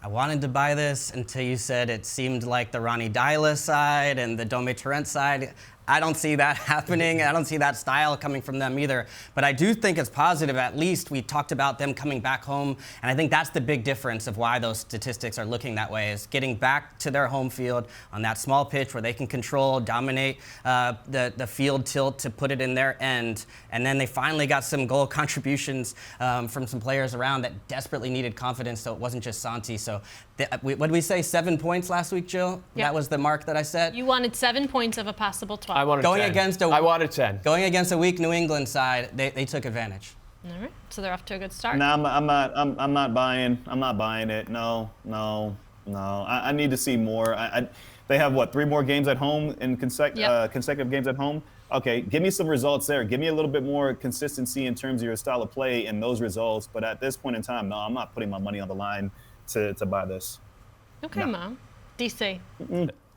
I wanted to buy this until you said it seemed like the Ronnie Dyla side and the Dome Torrent side. I don't see that happening. I don't see that style coming from them either. But I do think it's positive. At least we talked about them coming back home. And I think that's the big difference of why those statistics are looking that way, is getting back to their home field on that small pitch where they can control, dominate the field tilt to put it in their end. And then they finally got some goal contributions from some players around that desperately needed confidence, so it wasn't just Santi. So what did we say, 7 points last week, Jill? Yep. That was the mark that I set? You wanted 7 points of a possible 12. I wanted 10. I wanted 10. Going against a weak New England side, they took advantage. All right, so they're off to a good start. No, I'm not buying it. No. I need to see more. They have what, 3 more games at home in consecutive games at home? Okay, give me some results there. Give me a little bit more consistency in terms of your style of play and those results. But at this point in time, no, I'm not putting my money on the line to buy this. Okay, Mom. DC.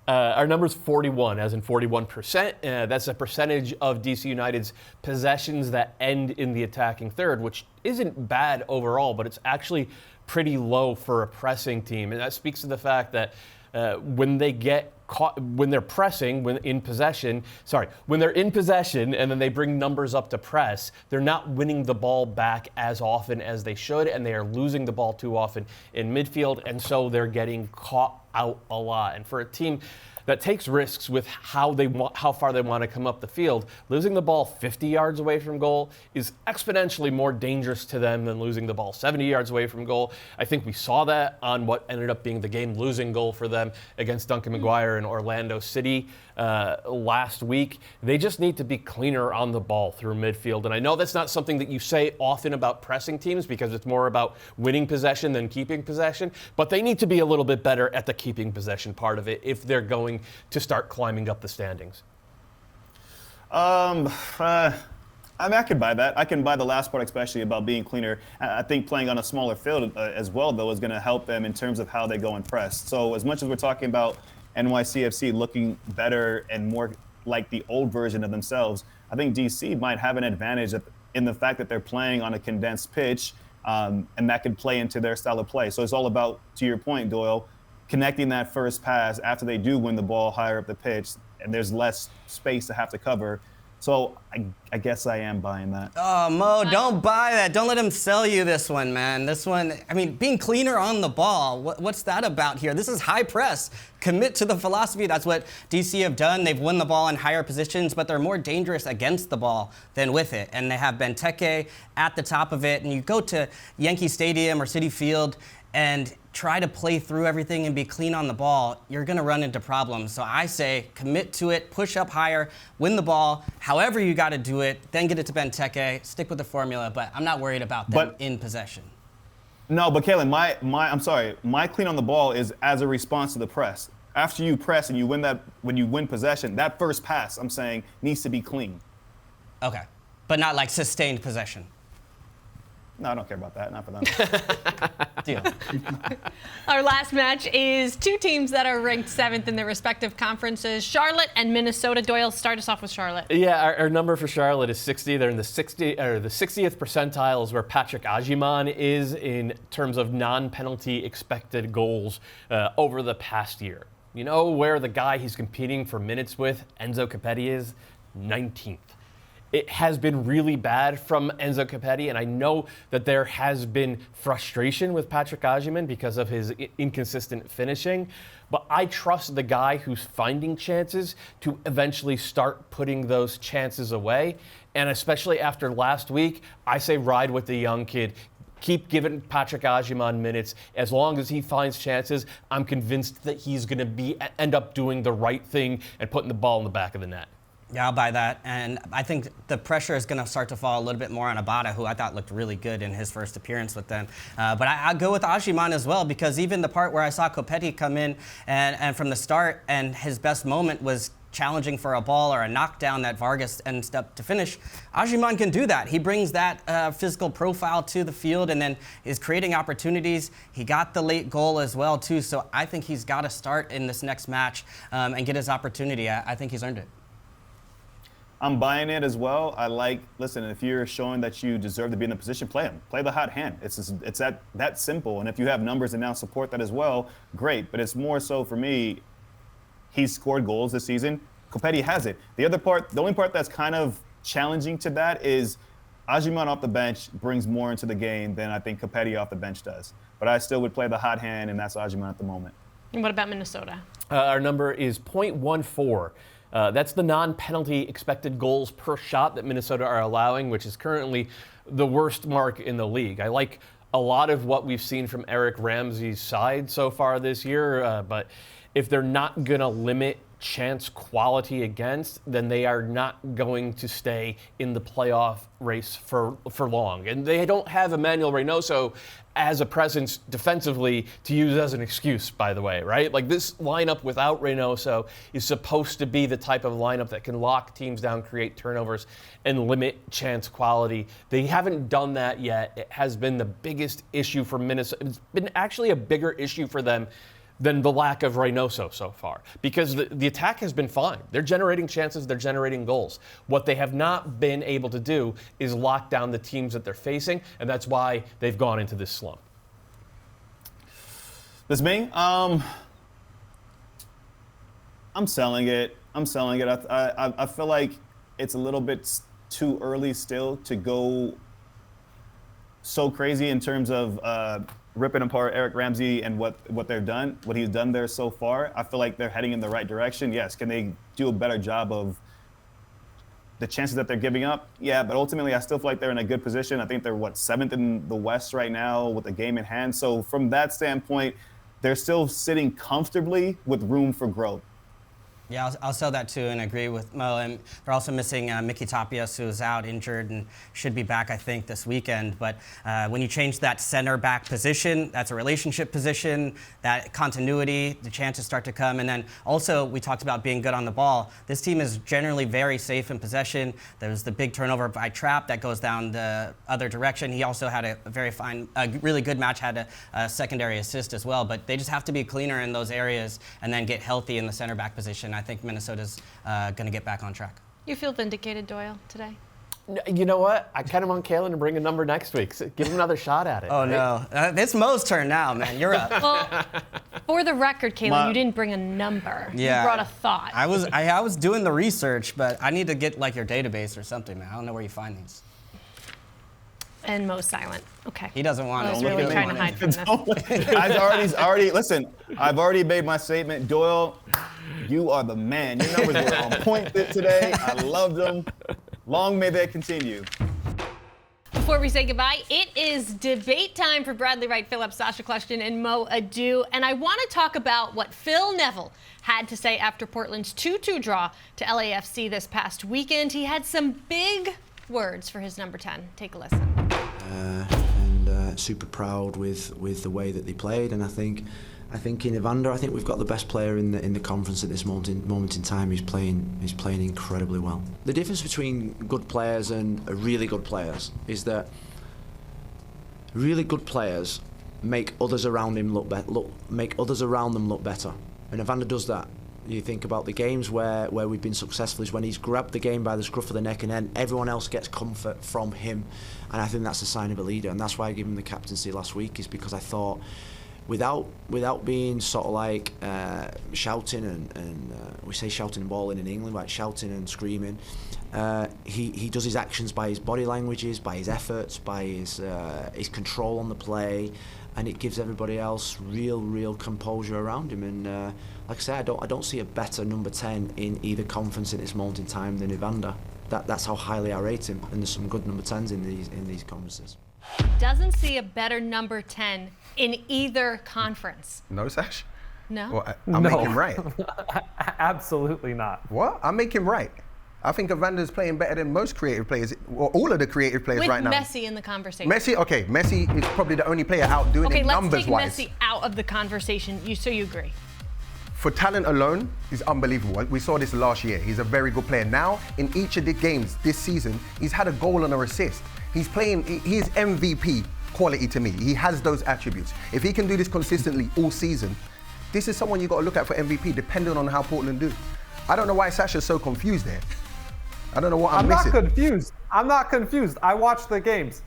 Our number's 41, as in 41%. That's a percentage of DC United's possessions that end in the attacking third, which isn't bad overall, but it's actually pretty low for a pressing team. And that speaks to the fact that when they get caught, when they're pressing, when in possession and then they bring numbers up to press, they're not winning the ball back as often as they should, and they are losing the ball too often in midfield, and so they're getting caught out a lot. And for a team that takes risks with how far they want to come up the field, losing the ball 50 yards away from goal is exponentially more dangerous to them than losing the ball 70 yards away from goal. I think we saw that on what ended up being the game-losing goal for them against Duncan McGuire in Orlando City last week. They just need to be cleaner on the ball through midfield. And I know that's not something that you say often about pressing teams because it's more about winning possession than keeping possession, but they need to be a little bit better at the keeping possession part of it if they're going to start climbing up the standings. I could buy that. I can buy the last part, especially about being cleaner. I think playing on a smaller field as well, though, is going to help them in terms of how they go and press. So as much as we're talking about NYCFC looking better and more like the old version of themselves, I think DC might have an advantage in the fact that they're playing on a condensed pitch, and that could play into their style of play. So it's all about, to your point, Doyle, connecting that first pass after they do win the ball higher up the pitch, and there's less space to have to cover. So I guess I am buying that. Oh, Mo, don't buy that. Don't let him sell you this one, man. This one, I mean, being cleaner on the ball, what's that about here? This is high press. Commit to the philosophy. That's what DC have done. They've won the ball in higher positions, but they're more dangerous against the ball than with it. And they have Benteke at the top of it. And you go to Yankee Stadium or Citi Field and try to play through everything and be clean on the ball, you're going to run into problems. So I say commit to it, push up higher, win the ball, however you got to do it, then get it to Benteke, stick with the formula, but I'm not worried about them in possession. No, but Kalen, my clean on the ball is as a response to the press. After you press and you win when you win possession, that first pass, I'm saying, needs to be clean. Okay, but not like sustained possession. No, I don't care about that. Not for them. Deal. Our last match is 2 teams that are ranked 7th in their respective conferences, Charlotte and Minnesota. Doyle, start us off with Charlotte. Yeah, our number for Charlotte is 60. They're in the 60th percentile is where Patrick Agyemang is in terms of non-penalty expected goals over the past year. You know where the guy he's competing for minutes with, Enzo Capetti, is? 19th. It has been really bad from Enzo Capetti, and I know that there has been frustration with Patrick Agyemang because of his inconsistent finishing, but I trust the guy who's finding chances to eventually start putting those chances away, and especially after last week, I say ride with the young kid. Keep giving Patrick Agyemang minutes. As long as he finds chances, I'm convinced that he's going to end up doing the right thing and putting the ball in the back of the net. Yeah, I'll buy that. And I think the pressure is going to start to fall a little bit more on Abada, who I thought looked really good in his first appearance with them. But I'll go with Agyemang as well, because even the part where I saw Copetti come in and from the start, and his best moment was challenging for a ball or a knockdown that Vargas ends up to finish, Agyemang can do that. He brings that physical profile to the field and then is creating opportunities. He got the late goal as well, too. So I think he's got to start in this next match and get his opportunity. I think he's earned it. I'm buying it as well. Listen, if you're showing that you deserve to be in the position, play him. Play the hot hand. It's that simple. And if you have numbers that now support that as well, great. But it's more so for me, he's scored goals this season. Copetti has it. The only part that's kind of challenging to that is Ajiman off the bench brings more into the game than I think Copetti off the bench does. But I still would play the hot hand, and that's Ajiman at the moment. And what about Minnesota? Our number is 0.14. That's the non-penalty expected goals per shot that Minnesota are allowing, which is currently the worst mark in the league. I like a lot of what we've seen from Eric Ramsey's side so far this year, but if they're not going to limit chance quality against, then they are not going to stay in the playoff race for long. And they don't have Emmanuel Reynoso as a presence defensively to use as an excuse, by the way, right? Like, this lineup without Reynoso is supposed to be the type of lineup that can lock teams down, create turnovers, and limit chance quality. They haven't done that yet. It has been the biggest issue for Minnesota. It's been actually a bigger issue for them than the lack of Reynoso so far, because the attack has been fine. They're generating chances, they're generating goals. What they have not been able to do is lock down the teams that they're facing, and that's why they've gone into this slump. This me? I'm selling it. I feel like it's a little bit too early still to go so crazy in terms of ripping apart Eric Ramsey and what he's done there so far. I feel like they're heading in the right direction. Yes, can they do a better job of the chances that they're giving up? Yeah, but ultimately I still feel like they're in a good position. I think they're 7th in the West right now with a game in hand. So from that standpoint, they're still sitting comfortably with room for growth. Yeah, I'll sell that too and agree with Mo. And they're also missing Mickey Tapias, who's out injured and should be back, I think, this weekend. But when you change that center back position, that's a relationship position, that continuity, the chances start to come. And then also, we talked about being good on the ball. This team is generally very safe in possession. There's the big turnover by Trapp that goes down the other direction. He also had a really good match, had a secondary assist as well. But they just have to be cleaner in those areas and then get healthy in the center back position. I think Minnesota's going to get back on track. You feel vindicated, Doyle, today? You know what? I kind of want Kalen to bring a number next week. So give him another shot at it. Oh, right? No. It's Mo's turn now, man. You're up. Well, for the record, Kalen, you didn't bring a number. Yeah, you brought a thought. I was doing the research, but I need to get like your database or something, man. I don't know where you find these. And Mo's silent. Okay. He doesn't want I was it. really trying to hide from this. Listen, I've already made my statement. Doyle, you are the man. Your numbers were on point today. I loved them. Long may they continue. Before we say goodbye, it is debate time for Bradley Wright, Phillips, Sasha Clutchton, and Mo Adu. And I want to talk about what Phil Neville had to say after Portland's 2-2 draw to LAFC this past weekend. He had some big words for his number 10. Take a listen. Super proud with the way that they played, and I think in Evander, I think we've got the best player in the conference at this moment in time. He's playing incredibly well. The difference between good players and really good players is that really good players make others around him make others around them look better, and Evander does that. You think about the games where we've been successful is when he's grabbed the game by the scruff of the neck and then everyone else gets comfort from him. And I think that's a sign of a leader. And that's why I gave him the captaincy last week, is because I thought without being sort of like shouting and we say shouting and bawling in England, like shouting and screaming, he does his actions by his body languages, by his efforts, by his control on the play, and it gives everybody else real composure around him. And like I say, I don't see a better number 10 in either conference at this moment in time than Evander. That's how highly I rate him, and there's some good number 10s in these conferences. Doesn't see a better number 10 in either conference. No, Sash? No? Well, I make him right. Absolutely not. What? I make him right. I think Evander's playing better than most creative players, or all of the creative players right now. With Messi in the conversation. Messi is probably the only player outdoing it numbers-wise. Okay, let's take Messi out of the conversation. So you agree? For talent alone, he's unbelievable. We saw this last year. He's a very good player. Now, in each of the games this season, he's had a goal and an assist. He's MVP quality to me. He has those attributes. If he can do this consistently all season, this is someone you got to look at for MVP, depending on how Portland do. I don't know why Sasha's so confused there. I don't know what I'm missing. I'm not confused. I watched the games.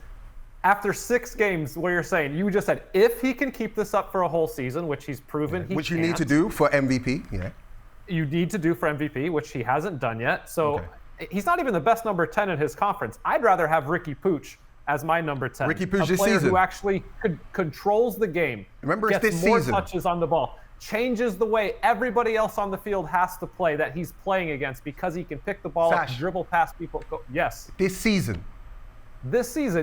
After 6 games where you're saying, you just said, if he can keep this up for a whole season, which he's proven he which can't, you need to do for MVP, yeah. You need to do for MVP, which he hasn't done yet. So he's not even the best number 10 in his conference. I'd rather have Ricky Puig as my number 10. Ricky Puig this player season. Who actually controls the game. Remember, gets it's this more season. touches on the ball. Changes the way everybody else on the field has to play that he's playing against because he can pick the ball up, dribble past people. Yes. This season,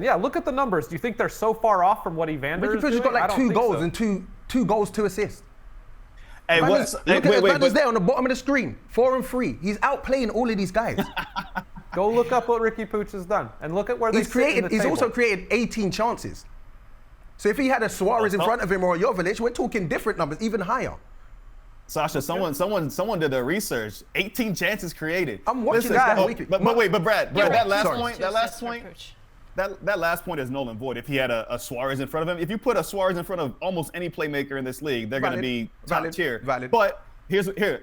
yeah. Look at the numbers. Do you think they're so far off from what Evander is doing? Ricky Puig has got like 2 goals and two goals, 2 assists. Hey, Evander's there on the bottom of the screen, 4 and 3. He's outplaying all of these guys. Go look up what Ricky Puig has done and look at where they sit in the He's table. also created 18 chances. So if he had a Suarez in front of him or a Jovic, we're talking different numbers, even higher. Sasha, someone did their research. 18 chances created. I'm watching that. But Brad, that last point is null and void. If he had a Suarez in front of him, if you put a Suarez in front of almost any playmaker in this league, they're going to be top tier. But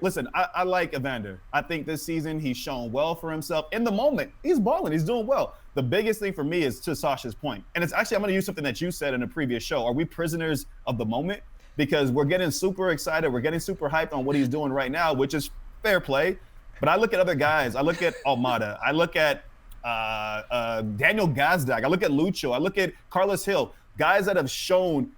listen, I like Evander. I think this season he's shown well for himself. In the moment, he's balling. He's doing well. The biggest thing for me is to Sasha's point. And it's actually, I'm going to use something that you said in a previous show. Are we prisoners of the moment? Because we're getting super excited. We're getting super hyped on what he's doing right now, which is fair play. But I look at other guys. I look at Almada. I look at Daniel Gazdag. I look at Lucho. I look at Carlos Hill. Guys that have shown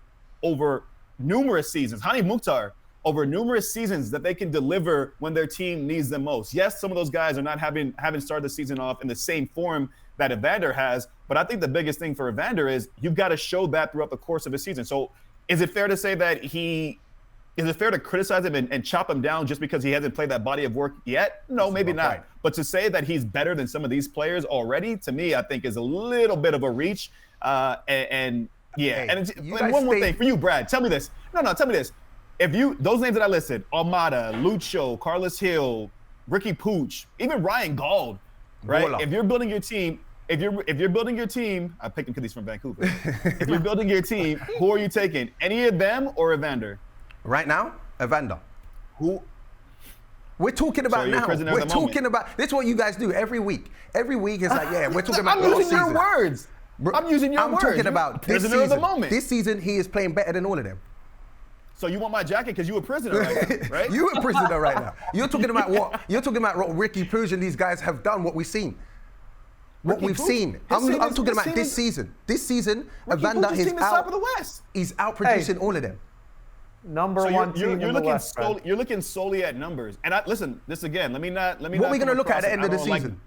over numerous seasons. Hani Mukhtar, over numerous seasons that they can deliver when their team needs them most. Yes, some of those guys are not having started the season off in the same form that Evander has, but I think the biggest thing for Evander is you've got to show that throughout the course of the season. So is it fair to say that is it fair to criticize him and chop him down just because he hasn't played that body of work yet? No, maybe not. Right. But to say that he's better than some of these players already, to me, I think is a little bit of a reach. And one more thing for you, Brad. Tell me this. Tell me this. If those names that I listed, Almada, Lucho, Carlos Hill, Ricky Puig, even Ryan Gauld, right? Voila. If you're building your team, I picked him because he's from Vancouver. If you're building your team, who are you taking? Any of them or Evander? Right now, Evander. Who? We're talking about now. We're talking about. This is what you guys do every week. Every week is like, we're talking about. I'm using your words. I'm using your words. I'm talking about this prisoner season. Of the moment. This season, he is playing better than all of them. So you want my jacket because you a prisoner right now, right? You a prisoner right now. You're talking about what? You're talking about what Ricky Puig and these guys have done. What we've seen. I'm talking about this season. This season, Evander is out. He's out producing all of them. Number one team in the West. You're looking solely at numbers. And listen, this again. Let me not. What are we going to look at the end of the season?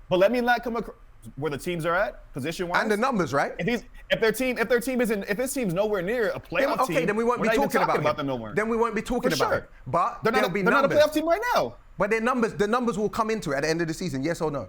But let me not come across where the teams are at, position-wise. And the numbers, right? If his team's nowhere near a playoff team, then we won't be talking about them nowhere. Then we won't be talking about it. But they're not a playoff team right now. But the numbers will come into it at the end of the season, yes or no?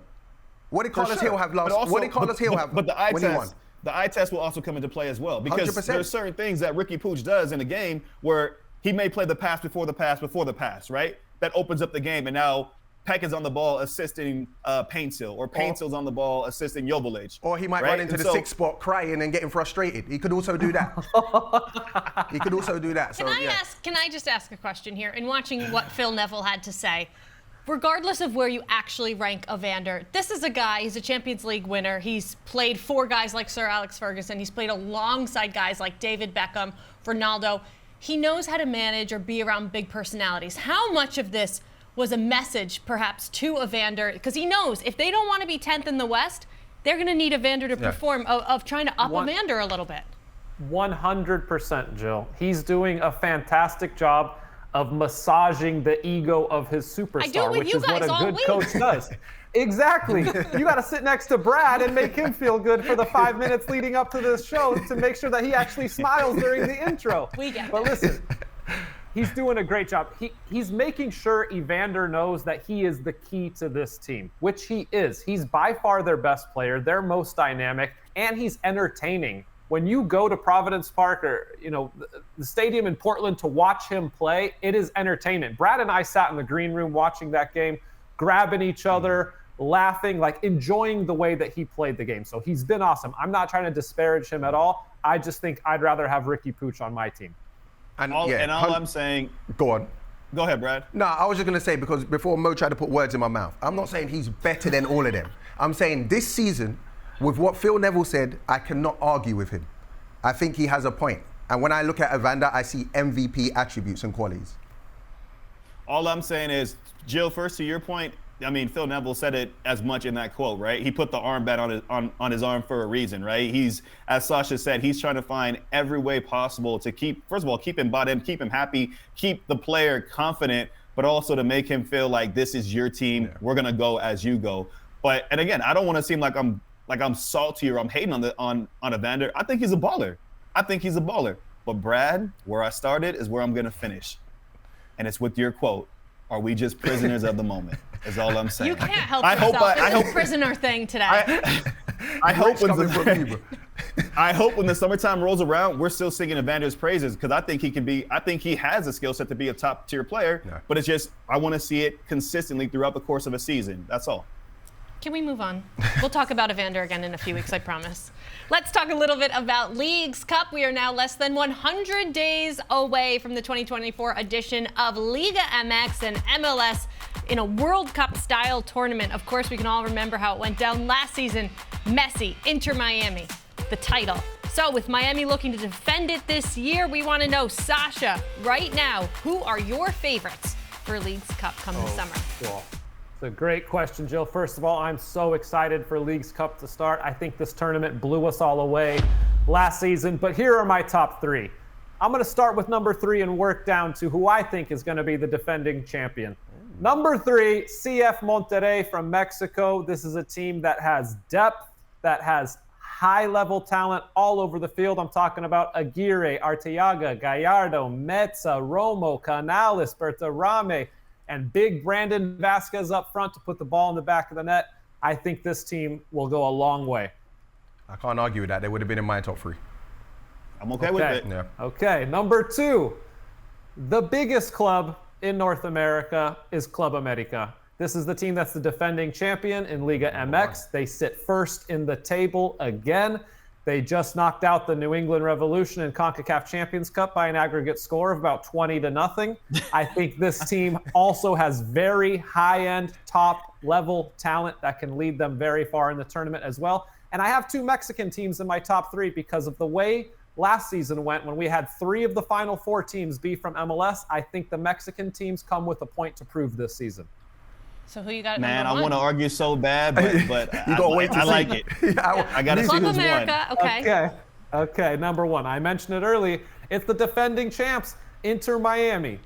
What did Carlos Hill have last? What did Carlos Hill have? But the eye test will also come into play as well because 100%. There's certain things that Ricky Puig does in a game where he may play the pass before the pass, right? That opens up the game, and now Peck is on the ball assisting Paintsill, or Paintsil's on the ball assisting Jovic. Or he might run into the 6th spot crying and getting frustrated. He could also do that. So, Can I just ask a question here? In watching what Phil Neville had to say, regardless of where you actually rank Evander, this is a guy, he's a Champions League winner. He's played for guys like Sir Alex Ferguson. He's played alongside guys like David Beckham, Ronaldo. He knows how to manage or be around big personalities. How much of this was a message, perhaps, to Evander? Because he knows if they don't want to be 10th in the West, they're going to need Evander to perform, of trying to up Evander a little bit. 100%, Jill. He's doing a fantastic job of massaging the ego of his superstar, which is what a good coach does. Exactly. You got to sit next to Brad and make him feel good for the 5 minutes leading up to this show to make sure that he actually smiles during the intro. But listen, he's doing a great job. He's making sure Evander knows that he is the key to this team, which he is. He's by far their best player, their most dynamic, and he's entertaining. When you go to Providence Park or, the stadium in Portland to watch him play, it is entertainment. Brad and I sat in the green room watching that game, grabbing each other, laughing, enjoying the way that he played the game. So he's been awesome. I'm not trying to disparage him at all. I just think I'd rather have Ricky Puig on my team. And all I'm saying, go on. Go ahead, Brad. No, I was just going to say, because before Mo tried to put words in my mouth, I'm not saying he's better than all of them. I'm saying this season, with what Phil Neville said, I cannot argue with him. I think he has a point. And when I look at Evander, I see MVP attributes and qualities. All I'm saying is, Jill, first to your point, I mean, Phil Neville said it as much in that quote, right? He put the armband on his arm for a reason, right? He's, as Sasha said, he's trying to find every way possible to keep, first of all, keep him bought in, keep him happy, keep the player confident, but also to make him feel like this is your team. Yeah. We're gonna go as you go. But, and again, I don't want to seem like I'm salty or I'm hating on Evander. I think he's a baller. But Brad, where I started is where I'm gonna finish, and it's with your quote. Are we just prisoners of the moment? Is all I'm saying. You can't help yourself. I hope prisoner thing today. I hope when the summertime rolls around, we're still singing Evander's praises, because I think he has a skill set to be a top tier player. Yeah. But it's just, I want to see it consistently throughout the course of a season. That's all. Can we move on? We'll talk about Evander again in a few weeks, I promise. Let's talk a little bit about Leagues Cup. We are now less than 100 days away from the 2024 edition of Liga MX and MLS in a World Cup style tournament. Of course, we can all remember how it went down last season. Messi, Inter Miami, the title. So with Miami looking to defend it this year, we want to know, Sasha, right now, who are your favorites for Leagues Cup come the summer? Cool. It's a great question, Jill. First of all, I'm so excited for Leagues Cup to start. I think this tournament blew us all away last season, but here are my top three. I'm going to start with number 3 and work down to who I think is going to be the defending champion. Number 3, CF Monterrey from Mexico. This is a team that has depth, that has high-level talent all over the field. I'm talking about Aguirre, Arteaga, Gallardo, Meza, Romo, Canales, Berterame, and big Brandon Vasquez up front to put the ball in the back of the net. I think this team will go a long way. I can't argue with that. They would have been in my top 3. I'm okay with it. Yeah. Okay, number 2. The biggest club in North America is Club America. This is the team that's the defending champion in Liga MX. They sit first in the table again. They just knocked out the New England Revolution in CONCACAF Champions Cup by an aggregate score of about 20-0. I think this team also has very high-end, top-level talent that can lead them very far in the tournament as well. And I have 2 Mexican teams in my top 3 because of the way last season went when we had 3 of the final 4 teams be from MLS. I think the Mexican teams come with a point to prove this season. So who you got at Man, number 1? I want to argue so bad, but you gotta wait to I see. like it. I got to see Club who's America, won. Okay, number 1. I mentioned it early. It's the defending champs, Inter Miami.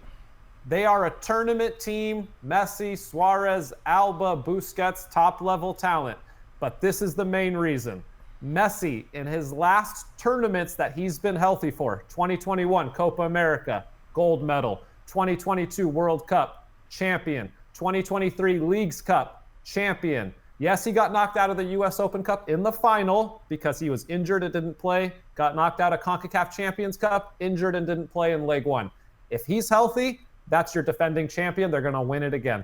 They are a tournament team. Messi, Suarez, Alba, Busquets, top-level talent. But this is the main reason. Messi, in his last tournaments that he's been healthy for, 2021 Copa America, gold medal, 2022 World Cup, champion, 2023 Leagues Cup, champion. Yes, he got knocked out of the U.S. Open Cup in the final because he was injured and didn't play. Got knocked out of CONCACAF Champions Cup, injured and didn't play in Leg 1. If he's healthy, that's your defending champion. They're going to win it again.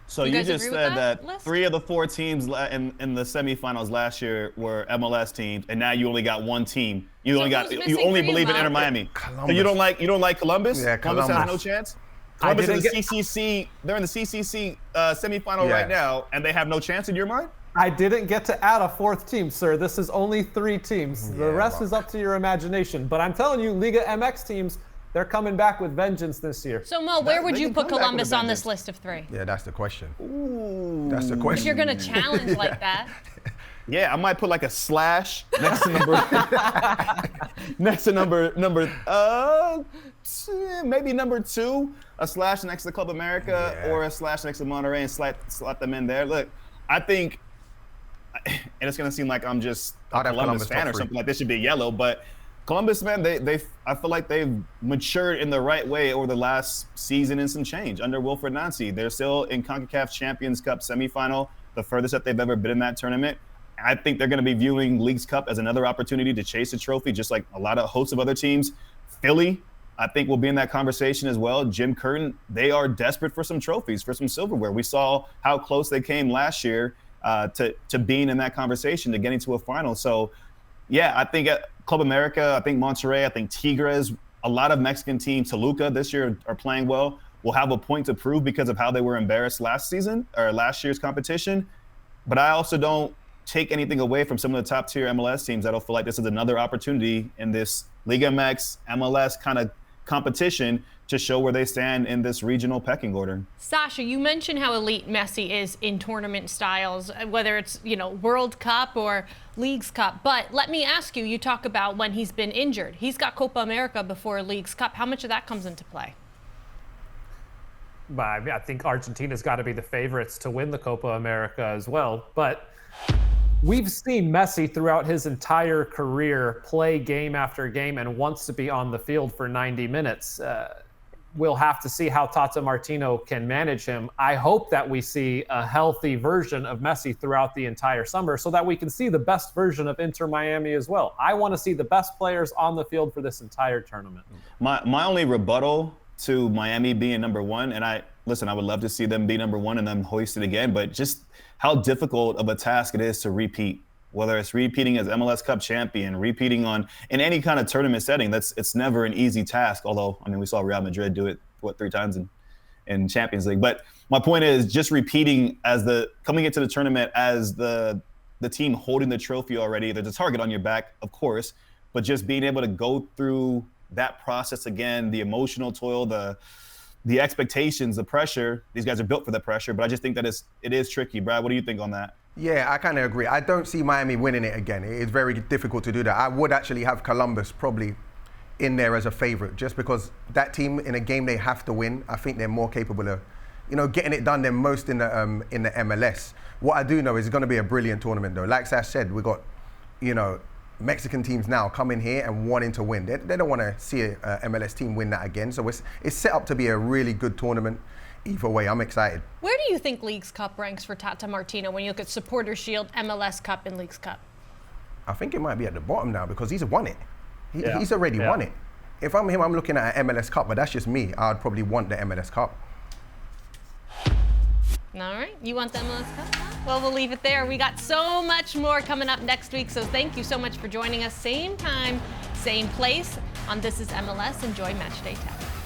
So you just said that 3 of the 4 teams in the semifinals last year were MLS teams, and now you only got 1 team. You only believe in Inter Miami. Columbus. So you don't like Columbus? Yeah, Columbus has no chance. Columbus is CCC. They're in the CCC semifinal right now, and they have no chance in your mind? I didn't get to add a 4th team, sir. This is only 3 teams. The rest is up to your imagination. But I'm telling you, Liga MX teams, they're coming back with vengeance this year. So, Mo, where would you put Columbus on this list of 3? Yeah, that's the question. Ooh. That's the question. If you're going to challenge like that. Yeah, I might put like a slash next to maybe number 2, a slash next to Club America, or a slash next to Monterrey and slot them in there. Look, I think, and it's gonna seem like I'm just a Columbus fan or something, like this should be yellow, but Columbus, man, I feel like they've matured in the right way over the last season and some change under Wilfred Nancy. They're still in CONCACAF Champions Cup semifinal, the furthest that they've ever been in that tournament. I think they're going to be viewing Leagues Cup as another opportunity to chase a trophy, just like a lot of hosts of other teams. Philly, I think, will be in that conversation as well. Jim Curtin, they are desperate for some trophies, for some silverware. We saw how close they came last year to being in that conversation, to getting to a final. So, yeah, I think at Club America, I think Monterrey, I think Tigres, a lot of Mexican teams, Toluca this year, are playing well, will have a point to prove because of how they were embarrassed last year's competition. But I also don't take anything away from some of the top tier MLS teams that'll feel like this is another opportunity in this Liga MX, MLS kind of competition to show where they stand in this regional pecking order. Sasha, you mentioned how elite Messi is in tournament styles, whether it's, World Cup or Leagues Cup. But let me ask you, you talk about when he's been injured. He's got Copa America before Leagues Cup. How much of that comes into play? I think Argentina's got to be the favorites to win the Copa America as well. But we've seen Messi throughout his entire career play game after game and wants to be on the field for 90 minutes. We'll have to see how Tata Martino can manage him. I hope that we see a healthy version of Messi throughout the entire summer so that we can see the best version of Inter Miami as well. I want to see the best players on the field for this entire tournament. My only rebuttal to Miami being number one, and I would love to see them be number one and then hoist it again, but just how difficult of a task it is to repeat. Whether it's repeating as MLS Cup champion, repeating in any kind of tournament setting, it's never an easy task. Although, we saw Real Madrid do it, 3 times in Champions League. But my point is just repeating coming into the tournament as the team holding the trophy already. There's a target on your back, of course, but just being able to go through that process again, the emotional toil, the expectations, the pressure. These guys are built for the pressure, but I just think that it is tricky. Brad, what do you think on that? Yeah, I kind of agree. I don't see Miami winning it again. It is very difficult to do that. I would actually have Columbus probably in there as a favorite, just because that team in a game they have to win. I think they're more capable of, getting it done than most in the MLS. What I do know is it's going to be a brilliant tournament, though. Like Sash said, we got, Mexican teams now coming here and wanting to win. They don't want to see a MLS team win that again. So it's set up to be a really good tournament. Either way, I'm excited. Where do you think Leagues Cup ranks for Tata Martino when you look at Supporters Shield, MLS Cup, and Leagues Cup? I think it might be at the bottom now because he's won it. He's already won it. If I'm him, I'm looking at an MLS Cup, but that's just me. I'd probably want the MLS Cup. All right, you want the MLS Cup? Well, we'll leave it there. We got so much more coming up next week, so thank you so much for joining us. Same time, same place on This is MLS. Enjoy Matchday Tap.